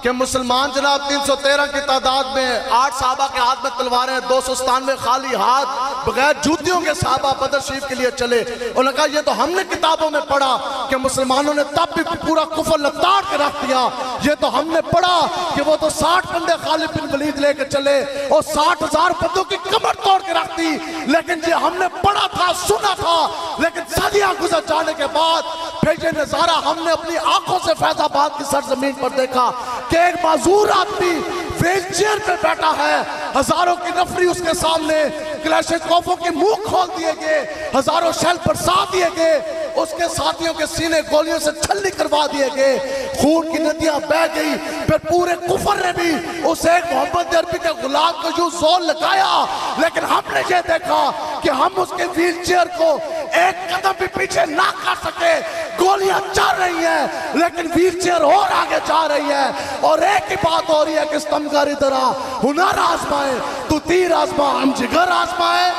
कि मुसलमान जनाब 313 की तादाद में 8 साहबा के हाथ में तलवारें, 297 खाली हाथ बगैर जूतियों के साहबा बदर शरीफ के लिए चले। उन्होंने कहा ये तो हमने किताबों में पढ़ा कि मुसलमानों ने तब भी पूरा कुफर लताड़ के रख दिया, ये तो हमने पढ़ा कि वो तो 60 बंदे खालिद बिन वलीद लेके चले और 60,000 बंदों की कमर तोड़ के रख दी। लेकिन ये हमने पढ़ा था, सुना था, लेकिन सदियां गुजर जाने के बाद फिर ये नजारा हमने अपनी आंखों से फैजाबाद की सरजमीन पर देखा कि एक माजूर आदमी व्हीलचेयर पे बैठा है, हजारों की नफरी उसके सामने, क्लैशकोफों के मुंह खोल दिए गए, हजारों शेल बरसा दिए गए, उसके साथियों के सीने गोलियों से छलनी करवा दिए गए, खून की नदियां बह गई। फिर पूरे कुफर ने भी उस एक मोहम्मद अरबी के गुलाम को यूं जोर लगाया, लेकिन हमने ये देखा कि हम उसके व्हीलचेयर को एक कदम भी पीछे ना कर सके। गोलियां चल रही हैं लेकिन व्हीलचेयर और आगे जा रही है, और एक ही बात हो रही है कि स्तंभकारी तरह हुनर आजमाए तू तीर आजमा, हम जिगर आजमाए।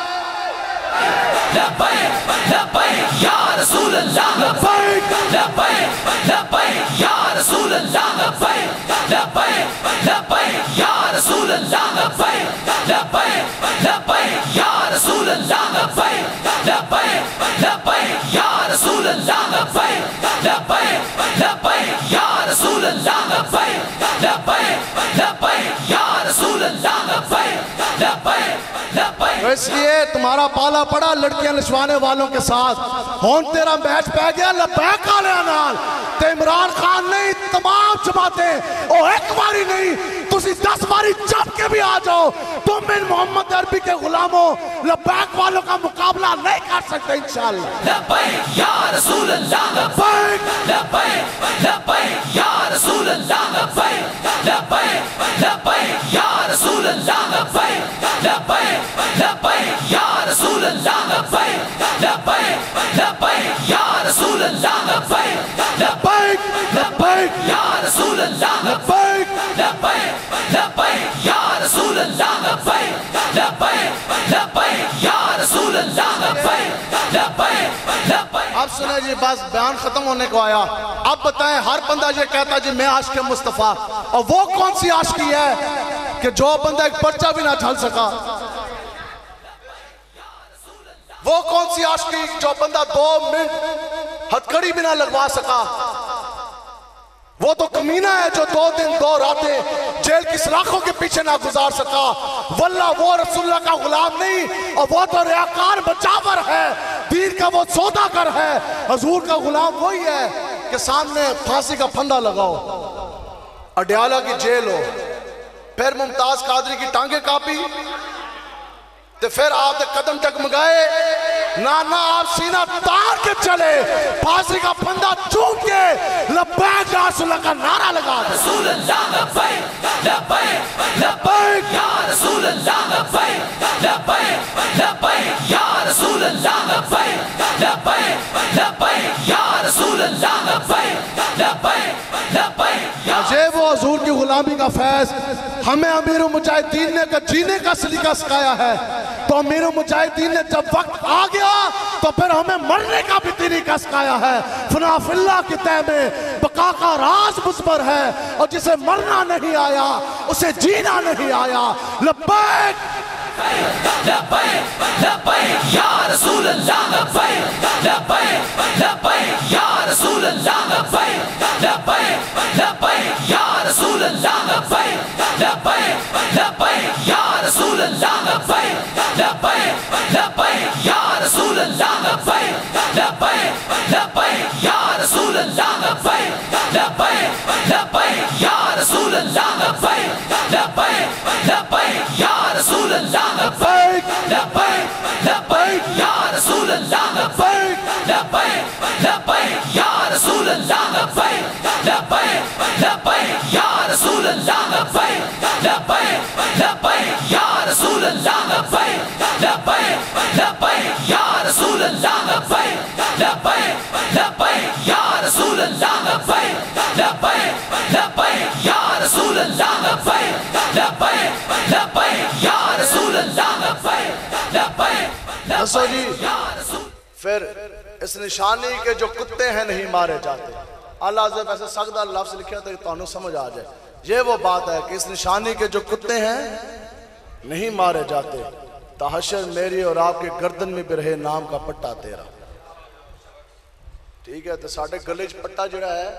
लब्बैक लब्बैक या रसूल अल्लाह, लब्बैक लब्बैक लब्बैक या रसूल अल्लाह, लब्बैक लब्बैक लब्बैक या रसूल अल्लाह, लब्बैक लब्बैक लब्बैक या रसूल अल्लाह, लब्बैक लब्बैक लब्बैक या रसूल अल्लाह, लब्बैक लब्बैक लब्बैक या रसूल अल्लाह, लब्बैक लब्बैक लब्बैक या रसूल अल्लाह, लब्बैक लब्बैक लब्बैक। इसलिए तुम्हारा पाला पड़ा लड़कियां लिशवाने वालों के साथ, हुन तेरा मैच पै गया लब्बैक वाले नाल। ते इमरान खान नहीं, तमाम जमातें और एक बारी नहीं, तुसी 10 बारी जम के भी आ जाओ, तुम इन मोहम्मद अरबी के गुलामों लब्बैक वालों का मुकाबला नहीं कर सकते इंशाअल्लाह। लब्बैक या रसूल अल्लाह, लब्बैक लब्बैक लब्बैक या रसूल अल्लाह, लब्बैक लब्बैक लब्बैक या रसूल अल्लाह, लब्बैक लब्बैक लब्बैक या रसूल अल्लाह, लब्बैक लब्बैक लब्बैक या रसूल अल्लाह, लब्बैक लब्बैक लब्बैक या रसूल अल्लाह, लब्बैक लब्बैक लब्बैक या रसूल अल्लाह, लब्बैक लब्बैक लब्बैक या रसूल अल्लाह, लब्बैक लब्बैक लब्बैक। अब सुने जी, बस बयान खत्म होने को आया। अब बताएं, हर बंदा ये कहता जी मैं आशिक मुस्तफा, और वो कौन सी आशिकी है कि जो बंदा एक पर्चा भी ना झल सका? वो कौन सी आशिकी जो बंदा 2 मिनट हथकड़ी भी ना लगवा सका? वो तो कमीना है जो 2 दिन 2 रातें जेल की सलाखों के पीछे ना गुजार सका। वल्ला वो रसूलुल्लाह का गुलाम नहीं, और वो तो रियाकार बचावर है, दीन का वो सौदागर है। हजूर का गुलाम वही है कि सामने फांसी का फंदा लगाओ, अडयाला की जेल हो, फिर मुमताज कादरी की टांगे कापी, तो फिर आपने कदम टकमगाए ना ना, आप सीना तार के चले, फांसी का फंदा चूम के लब्बैक या रसूल का नारा लगा दे। रसूल अल्लाह, लब्बैक लब्बैक लब्बैक या रसूल अल्लाह, लब्बैक लब्बैक लब्बैक या रसूल अल्लाह, लब्बैक लब्बैक लब्बैक या रसूल अल्लाह, लब्बैक लब्बैक लब्बैक या। ये वो हजूर की गुलामी का फैज हमें अमीर मुजाहिदीन ने जीने का सलीका सिखाया है। तो अमीर मुजाहिदीन ने जब वक्त आ गया तो फिर हमें मरने का भी तरीका सिखाया है। फनाफिल्ला की तय में बका का राज मुस्बर है, और जिसे मरना नहीं आया उसे जीना नहीं आया। लब्बैक लब्बैक लब्बैक या रसूल अल्लाह, लब्बैक लब्बैक लब्बैक या रसूल अल्लाह, लब्बैक लब्बैक लब्बैक या रसूल अल्लाह, लब्बैक लब्बैक लब्बैक या रसूल अल्लाह, लब्बैक लब्बैक लब्बैक या रसूल अल्लाह, लब्बैक लब्बैक लब्बैक या रसूल अल्लाह, लब्बैक लब्बैक लब्बैक या रसूल अल्लाह, लब्बैक लब्बैक लब्बैक या रसूल अल्लाह, लब्बैक लब्बैक लब्बैक या रसूल अल्लाह, लब्बैक लब्बैक लब्बैक या रसूल अल्लाह, लब्बैक लब्बैक लब्बैक या रसूल अल्लाह, लब्बैक लब्बैक लब्बैक या रसूल अल्लाह, लब्बैक लब्बैक लब्बैक या रसूल अल्लाह, लब्बैक लब्बैक लब्बैक या रसूल अल्लाह, लब्बैक लब्बैक लब्बैक या रसूल अल्लाह, लब्बैक लब्बैक लब्बैक या रसूल अल्लाह, लब्बैक लब्बैक दसो जी, लब्बैक। फिर इस निशानी के जो कुत्ते हैं नहीं मारे जाते। अल्लाह ने वैसे सख्त लफ्ज़ लिखे तो तुहानू समझ आ जाए। ये वो बात है कि इस निशानी के जो कुत्ते हैं नहीं मारे जाते। तहशर मेरी और आपके गर्दन में भी रहे नाम का पट्टा तेरा। ठीक है, तो साढ़े गले च पट्टा जड़ा है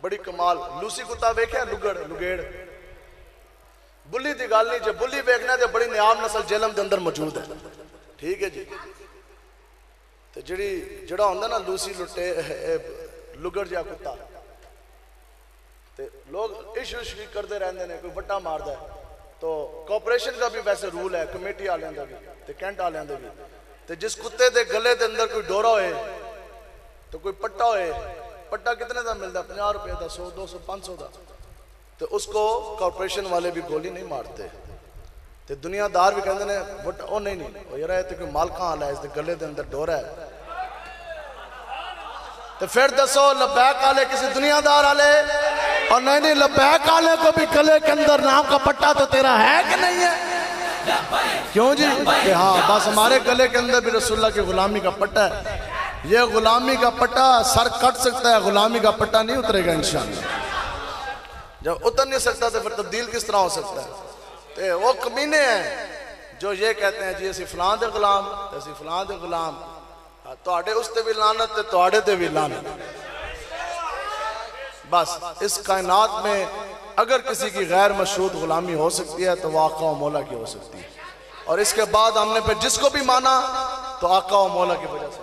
बड़ी कमाल। लूसी कुत्ता वेख्या, लुगड़ लुगेड़ बुली की गल नहीं, जो बुली वेखना तो बड़ी नियाब नस्ल जेलम के अंदर मौजूद है। ठीक है जी, तो जड़ा होंदा ना लूसी लुटे लुगड़ जा कुत्ता ते लोग इश्क इश्क करते रहते हैं, कोई वट्टा मारदा है। तो कॉरपोरेशन का भी वैसे रूल है, कमेटी वाले का भी ते कैंट वाले का भी, ते जिस कुत्ते के गले के अंदर कोई डोरा होए तो कोई पट्टा होए, पट्टा कितने का मिलता, 50 रुपये का, 100 200 500 का, तो उसको कॉरपोरेशन वाले भी गोली नहीं मारते। तो दुनियादार भी कहते हैं बट ओ नहीं नहीं यार तो कोई मालका वाला है, इसके गले के अंदर डोरा है। तो फिर दसो लबैक वाले किसी दुनियादार वाले, और नहीं नहीं लबैक वाले को भी गले के अंदर नाम का पट्टा तो तेरा है कि नहीं है? क्यों जी कि हाँ बस हमारे गले के अंदर भी रसूलुल्लाह की गुलामी का पट्टा है। ये गुलामी का पट्टा सर कट सकता है, गुलामी का पट्टा नहीं उतरेगा इंशाअल्लाह। जब उतर नहीं सकता तो फिर तब्दील किस तरह हो सकता है? तो वो कमीने हैं जो ये कहते हैं जी असी फलां दे गुलाम, असी फलां दे गुलाम, तुहाडे उस ते भी लानत ते तुहाडे ते भी लानत। बस इस कायनात में अगर किसी की गैर मशरूत गुलामी हो सकती है तो वह आका व मौला की हो सकती है। और इसके बाद हमने फिर जिसको भी माना तो आका व मौला की वजह से।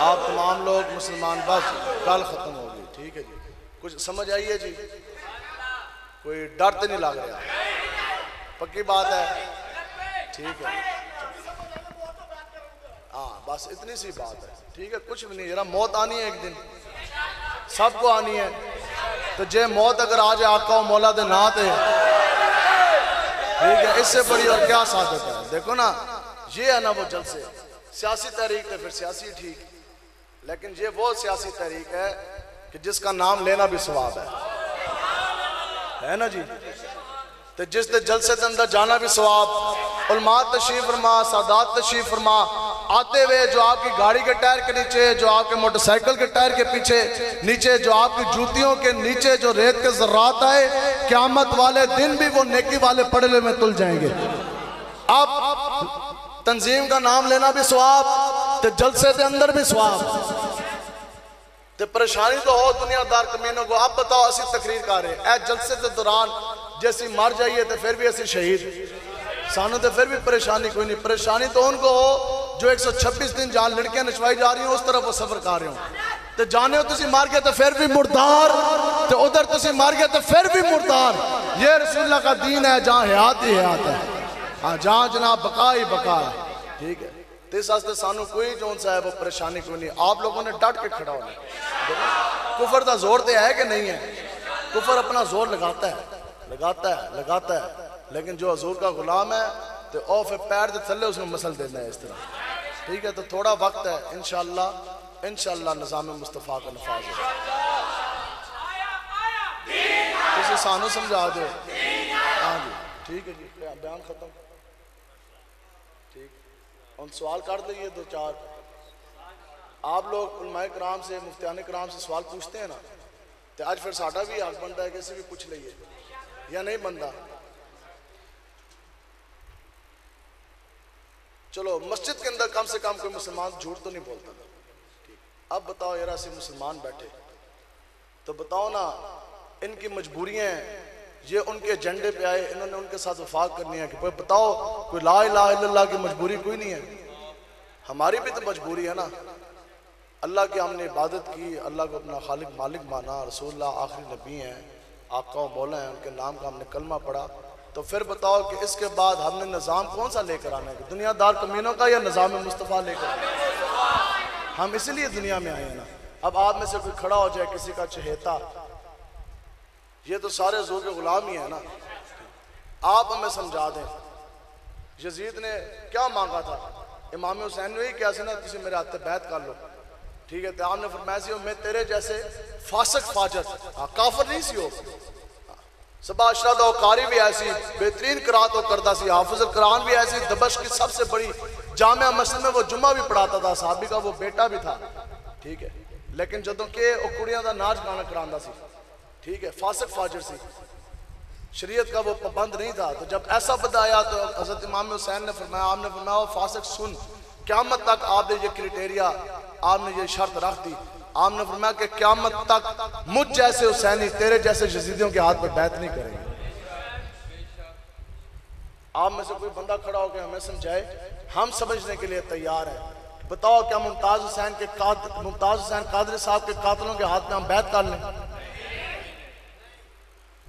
आप तमाम लोग मुसलमान बस कल खत्म होगी, ठीक है जी? कुछ समझ आई है जी? कोई डर तो नहीं लग रहा? पक्की बात है, ठीक है? हाँ बस इतनी सी बात है, ठीक है? कुछ भी नहीं, जरा मौत आनी है एक दिन, सबको आनी है। तो जे मौत अगर आ जाए आका व मौला दे ना ते, ठीक है, इससे बड़ी और क्या सादत है? देखो ना ये है ना वो जलसे, सियासी तहरीक है फिर सियासी ठीक, लेकिन ये वो सियासी तहरीक है कि जिसका नाम लेना भी सवाब है ना जी? तो जिस दे जलसे के अंदर जाना भी सवाब। उलमा तशरीफ फरमा, सादात तशरीफ फरमा, आते हुए जो आपकी गाड़ी के टायर के नीचे, जो आपके मोटरसाइकिल के टायर के पीछे नीचे, जो आपकी जूतियों के नीचे जो रेत के ज़र्रात आए, क़यामत वाले दिन भी वो नेकी वाले पड़े में तुल जाएंगे। अब तंजीम का नाम लेना भी सवाब, तो जलसे के अंदर भी सवाब। तो परेशानी तो हो दुनियादार कमीनों को। आप बताओ असी तकरीर कर रहे हैं जलसे के दौरान जैसी मर जाइए तो फिर भी असी शहीद, सानू तो फिर भी परेशानी कोई नहीं। परेशानी तो उनको हो जो 126 दिन जहाँ लड़कियां नचवाई जा रही हो उस तरफ वो सफर कर रहे हो। तो जाने हो तुसी मार गए तो फिर भी मुर्दार, तो उधर तुसी मार गए तो फिर भी मुर्दार। ये रसूलुल्लाह का दीन है जहाँ हयात ही हयात है, हाँ जहाँ जनाब बका ही बका है, ठीक है? तो इस वास्ते सानू कोई जो सा है वो परेशानी कोई नहीं। आप लोगों ने डट के खड़ा होना। कुफर का जोर तो है कि नहीं है? कुफर अपना जोर लगाता है, लगाता है, लगाता है, लेकिन जो हजूर का गुलाम है तो ओ फिर पैर के थले उसने मसल देना है इस तरह, ठीक है? तो थोड़ा वक्त है, इंशाअल्लाह इंशाअल्लाह निज़ाम मुस्तफ़ा का नफाज हो। तुम सानू समझा दो, हाँ जी ठीक है जी, बयान खत्म, ठीक। हम सवाल कर लिए दो चार। आप लोग उलमाए कराम से, मुफ्तियान कराम से सवाल पूछते हैं ना, तो आज फिर साडा भी हक बनता है कि इसे भी पूछ लीजिए, या नहीं बनता? चलो मस्जिद के अंदर कम से कम कोई मुसलमान झूठ तो नहीं बोलता, ठीक। अब बताओ यार ऐसे मुसलमान बैठे, तो बताओ ना इनकी मजबूरियां हैं, ये उनके एजेंडे पे आए, इन्होंने उनके साथ वफाक करनी है कि बताओ कोई ला इलाहा इल्लल्लाह की मजबूरी कोई नहीं है? हमारी भी तो मजबूरी है ना। अल्लाह की हमने इबादत की, अल्लाह को अपना खालिक मालिक माना, रसूलुल्लाह आखिरी नबी हैं, आका व मौला हैं, उनके नाम का हमने कलमा पढ़ा, तो फिर बताओ कि इसके बाद हमने निज़ाम कौन सा लेकर आना है? दुनियादार कमीनों का या निज़ाम मुस्तफ़ा लेकर? हम इसलिए दुनिया में आए हैं ना। अब आप में से कोई खड़ा हो जाए किसी का चहेता, ये तो सारे ज़ोर के गुलाम ही है ना। आप हमें समझा दें यजीद ने क्या मांगा था? इमाम हुसैन ने क्या सी ना, तुम मेरे हाथ बैत कर लो, ठीक है? तो आपने फरमाया सी मैं तेरे जैसे फासिक फाजर, काफिर नहीं सी हो, सबा अशरद और कारी भी ऐसी बेहतरीन करात हो करता सी, हाफिज़ कुरान भी ऐसी, दमिश्क की सबसे बड़ी जामिया मस्जिद में वो जुम्मा भी पढ़ाता था, साहबी का वो बेटा भी था, ठीक है? लेकिन जदों के वो कुड़ियां दा नाच गाना करांदा सी, ठीक है? फासिक फाजिर सी, शरीयत का वो पाबंद नहीं था। तो जब ऐसा बताया तो हज़रत इमाम हुसैन ने फरमाया, आपने फरमाया फासिक सुन, क़यामत तक आपने ये क्राइटेरिया, आपने ये शर्त रख दी। आपने फरमाया कि क़यामत तक मुझ जैसे हुसैनी तेरे जैसे यजीदियों के हाथ पर बैत नहीं करेंगे। आप में से कोई बंदा खड़ा होकर हमें समझाए, हम समझने के लिए तैयार हैं। बताओ क्या मुमताज हुसैन कादरी साहब के कातलों के हाथ में हम बैत कर लें?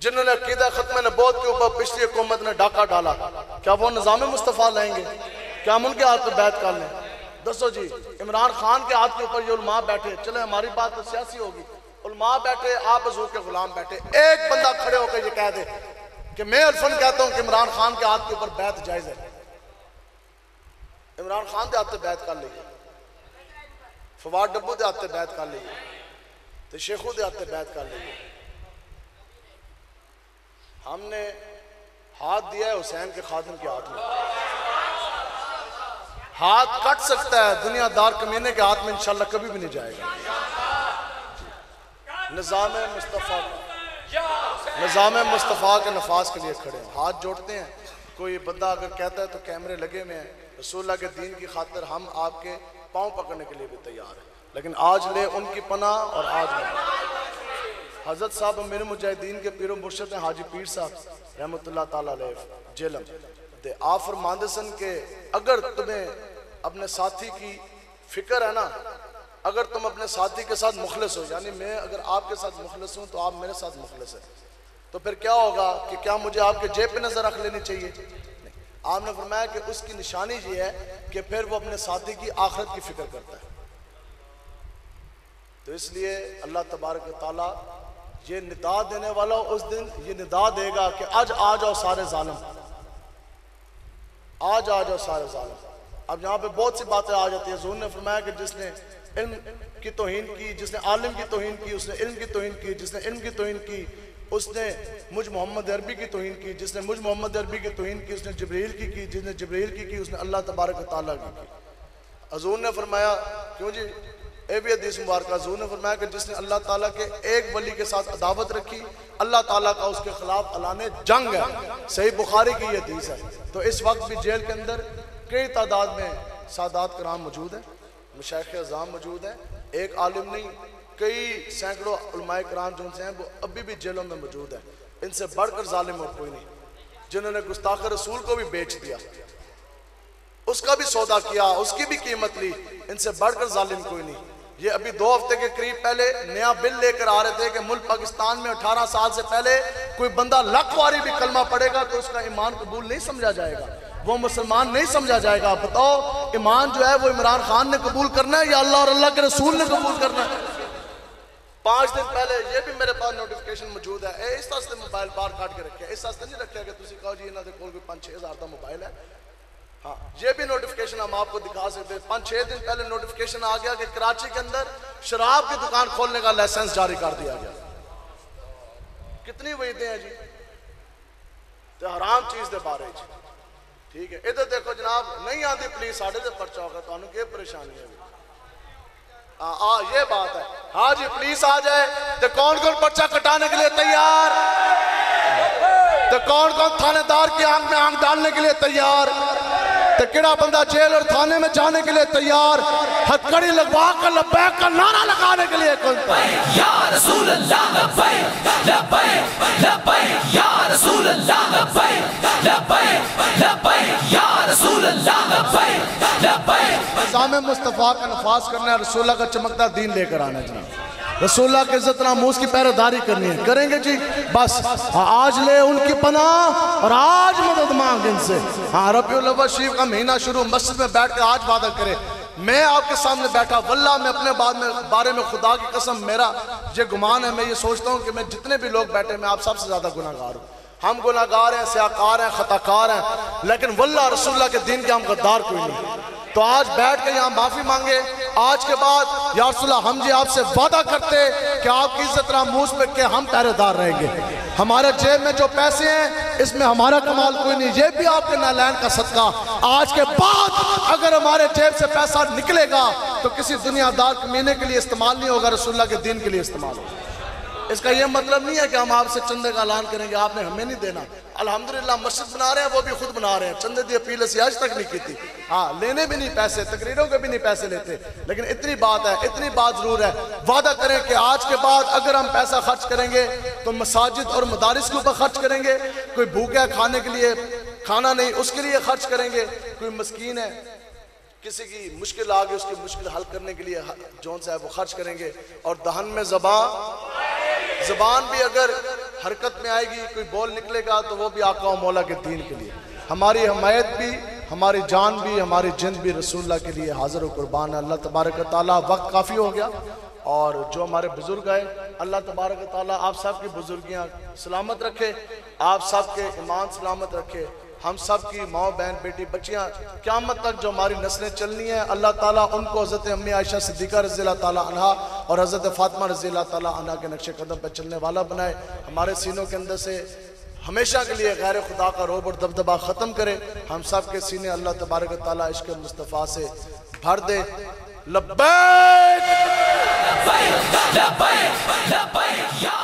जिन्होंने अकीदा खत्म नबूवत के ऊपर पिछली हुकूमत ने डाका डाला, क्या वो निज़ाम मुस्तफ़ा लाएंगे? क्या हम उनके हाथ पे बैत कर लें? दसो जी। इमरान खान के हाथ के ऊपर ये उलमा बैठे, चले हमारी बात तो सियासी होगी, उलमा बैठे, आप हजूर के गुलाम बैठे, एक बंदा खड़े होकर ये कह दे कि मैं अल्फन कहता हूं कि इमरान खान के हाथ के ऊपर बैत जायज है। इमरान खान के हाथ से बैत कर लीजिए, फवाद डब्बू के हाथ से बैत कर लीजिए, तो शेखू के हाथ से बैत कर लीजिए। हमने हाथ दिया है हुसैन के खादिम के हाथ में। हाथ कट सकता है, दुनियादार कमीने के हाथ में इंशाल्लाह कभी भी नहीं जाएगा। निज़ाम मुस्तफ़ा के नफाज के लिए खड़े हैं, हाथ जोड़ते हैं। कोई बंदा अगर कहता है तो कैमरे लगे हुए हैं, रसूलुल्लाह के दीन की खातिर हम आपके पाँव पकड़ने के लिए भी तैयार हैं, लेकिन आज ले उनकी पनाह। और आज हजरत साहब मेरे मुजाहिदीन के पीरो मुर्शिद हैं हाजी पीर साहब रहमतुल्लाह ताला अलैह जेलम दे आप फरमांदे सन के अगर तुम्हें अपने साथी की फिक्र है ना, अगर तुम अपने साथी के साथ मुखलिस हो, यानी मैं अगर आपके साथ मुखलिस हूँ तो आप मेरे साथ मुखलिस है, तो फिर क्या होगा कि क्या मुझे आपके जेब पे नजर रख लेनी चाहिए? नहीं। आपने फरमाया कि उसकी निशानी ये है कि फिर वो अपने साथी की आखिरत की फिक्र करता है। तो इसलिए अल्लाह तबारक व तआला ये निदा देने वाला उस दिन ये निदा देगा कि आज आ जाओ सारे जालिम, आज आ जाओ सारे जालिम। अब यहाँ पे बहुत सी बातें आ जाती है। हुज़ूर ने फरमाया कि जिसने इल्म की तौहीन की, जिसने आलिम की तौहीन की, उसने इल्म की तौहीन की, जिसने इल्म की तौहीन की उसने मुझ मोहम्मद अरबी की तौहीन की, जिसने मुझ मोहम्मद अरबी की तौहीन की उसने जिब्रील की, जिसने जिब्रील की उसने अल्लाह तबारक व तआला की। हुज़ूर ने फरमाया, क्यों जी ए भी हदीस मुबारक, हुज़ूर ने फरमाया कि जिसने अल्लाह ताला के एक वली के साथ अदावत रखी, अल्लाह ताला का उसके खिलाफ अलाने जंग है। सही बुखारी की ये हदीस है। तो इस वक्त भी जेल के अंदर कई तादाद में सादात कराम मौजूद है, मशाइख अज़ाम मौजूद है, एक आलिम नहीं कई सैकड़ों उलमाए कराम जो हैं वो अभी भी जेलों में मौजूद है। इनसे बढ़कर जालिम और कोई नहीं, जिन्होंने गुस्ताख रसूल को भी बेच दिया, उसका भी सौदा किया, उसकी भी कीमत ली, इनसे बढ़कर जालिम कोई नहीं। ये अभी 2 हफ्ते के करीब पहले नया बिल लेकर आ रहे थे कि मुल्क पाकिस्तान में 18 साल से पहले कोई बंदा लाख वारी भी कलमा पड़ेगा तो उसका ईमान कबूल नहीं समझा जाएगा, वो मुसलमान नहीं समझा जाएगा। बताओ ईमान जो है वो इमरान खान ने कबूल करना है या अल्लाह और अल्लाह के रसूल ने कबूल करना है? 5 दिन पहले ये भी मेरे पास नोटिफिकेशन मौजूद है। इस वास्ते मोबाइल बाहर काट के रखे, इस वास्ते नहीं रखे कि तुम कहो जी इन्हों के कोल कोई 5-6 हज़ार का मोबाइल है। हाँ, ये भी नोटिफिकेशन हम आपको दिखा सकते हैं। 5-6 दिन पहले नोटिफिकेशन आ गया कि कराची के अंदर शराब की दुकान खोलने का लाइसेंस जारी कर दिया गया। कितनी वजह है जी, तो हराम चीज के बारे च ठीक है। इधर देखो जनाब, नहीं आती पुलिस साढ़े से पर्चा होगा, तो क्या परेशानी है? ये बात है। हाँ जी, पुलिस आ जाए तो कौन कौन पर्चा कटाने के लिए तैयार, तो कौन कौन थानेदार की आंख में आंख डालने के लिए तैयार, तो केड़ा बंदा जेल और थाने में जाने के लिए तैयार, हथकड़ी लगवा कर लब्बैक का नारा लगाने के लिए कौन तैयार? या रसूल अल्लाह लब्बैक लब्बैक लब्बैक या रसूल अल्लाह लब्बैक लब्बैक लब्बैक या रसूल अल्लाह लब्बैक लब्बैक। निज़ाम मुस्तफ़ा का नफाज करना है, रसूलुल्लाह का चमकता दीन लेकर आना है, रसूलुल्लाह के इज्जत नामूस की पहरेदारी करनी है, करेंगे जी बस। आज ले उनकी पनाह और आज मदद मांग इनसे। हाँ, रबीउल अव्वल शरीफ का महीना शुरू, मस्जिद में बैठ के आज वादा करे। मैं आपके सामने बैठा, वल्लाह मैं अपने बारे में खुदा की कसम मेरा ये गुमान है, मैं ये सोचता हूँ कि मैं जितने भी लोग बैठे मैं आप सबसे ज्यादा गुनाहगार हूँ। हम गुनाहगार हैं, स्याकार हैं, खताकार हैं, लेकिन वल्लाह रसूलुल्लाह के दीन के हम गद्दार कोई नहीं। तो आज बैठ के यहाँ माफी मांगे। आज के बाद या रसूलुल्लाह हम जी आपसे वादा करते कि आपकी इज्जत नामूस पे के हम पहरेदार रहेंगे। हमारे जेब में जो पैसे हैं इसमें हमारा कमाल कोई नहीं, ये भी आपके नालैन का सदका। आज के बाद अगर हमारे जेब से पैसा निकलेगा तो किसी दुनियादार कमीने के लिए इस्तेमाल नहीं होगा, रसूलुल्लाह के दीन के लिए इस्तेमाल होगा। इसका यह मतलब नहीं है कि हम आपसे चंदे का ऐलान करेंगे, आपने हमें नहीं देना। अल्हम्दुलिल्लाह मस्जिद बना रहे हैं, वो भी खुद बना रहे हैं, चंदे की अपील से आज तक नहीं की थी। हाँ, लेने भी नहीं पैसे, तकरीरों के भी नहीं पैसे लेते, लेकिन इतनी बात है, इतनी बात जरूर है, वादा करें कि आज के बाद अगर हम पैसा खर्च करेंगे तो मसाजिद और मदारिस के ऊपर खर्च करेंगे। कोई भूखा खाने के लिए खाना नहीं, उसके लिए खर्च करेंगे। कोई मस्कीन है, किसी की मुश्किल आ गई, उसकी मुश्किल हल करने के लिए जौन सा है वो खर्च करेंगे। और दहन में ज़बान भी अगर हरकत में आएगी, कोई बोल निकलेगा तो वो भी आका व मौला के दीन के लिए। हमारी हमायत भी, हमारी जान भी, हमारी जिंद भी रसूलुल्लाह के लिए हाजिर व कुर्बान है। अल्लाह तबारक व तआला, वक्त काफ़ी हो गया और जो हमारे बुजुर्ग आए, अल्लाह तबारक व तआला आप सब की बुजुर्गियाँ सलामत रखे, आप सब के ईमान सलामत रखे, हम सब की माँ बहन बेटी बच्चियाँ क़यामत तक जो हमारी नस्लें चलनी है, अल्लाह ताला उनको हज़रत अम्मी आयशा सिद्दीक़ा रज़ी अल्लाह ताला अन्हा और हज़रत फ़ातिमा रज़ी अल्लाह ताला अन्हा के नक्शे कदम पर चलने वाला बनाए। हमारे सीनों के अंदर से हमेशा के लिए गैर खुदा का रोब और दबदबा ख़त्म करे। हम सब के सीने अल्लाह तबारक व तआला इश्क़ मुस्तफ़ा से भर दे। लब्बैक लब्बैक लब्बैक लब्बैक या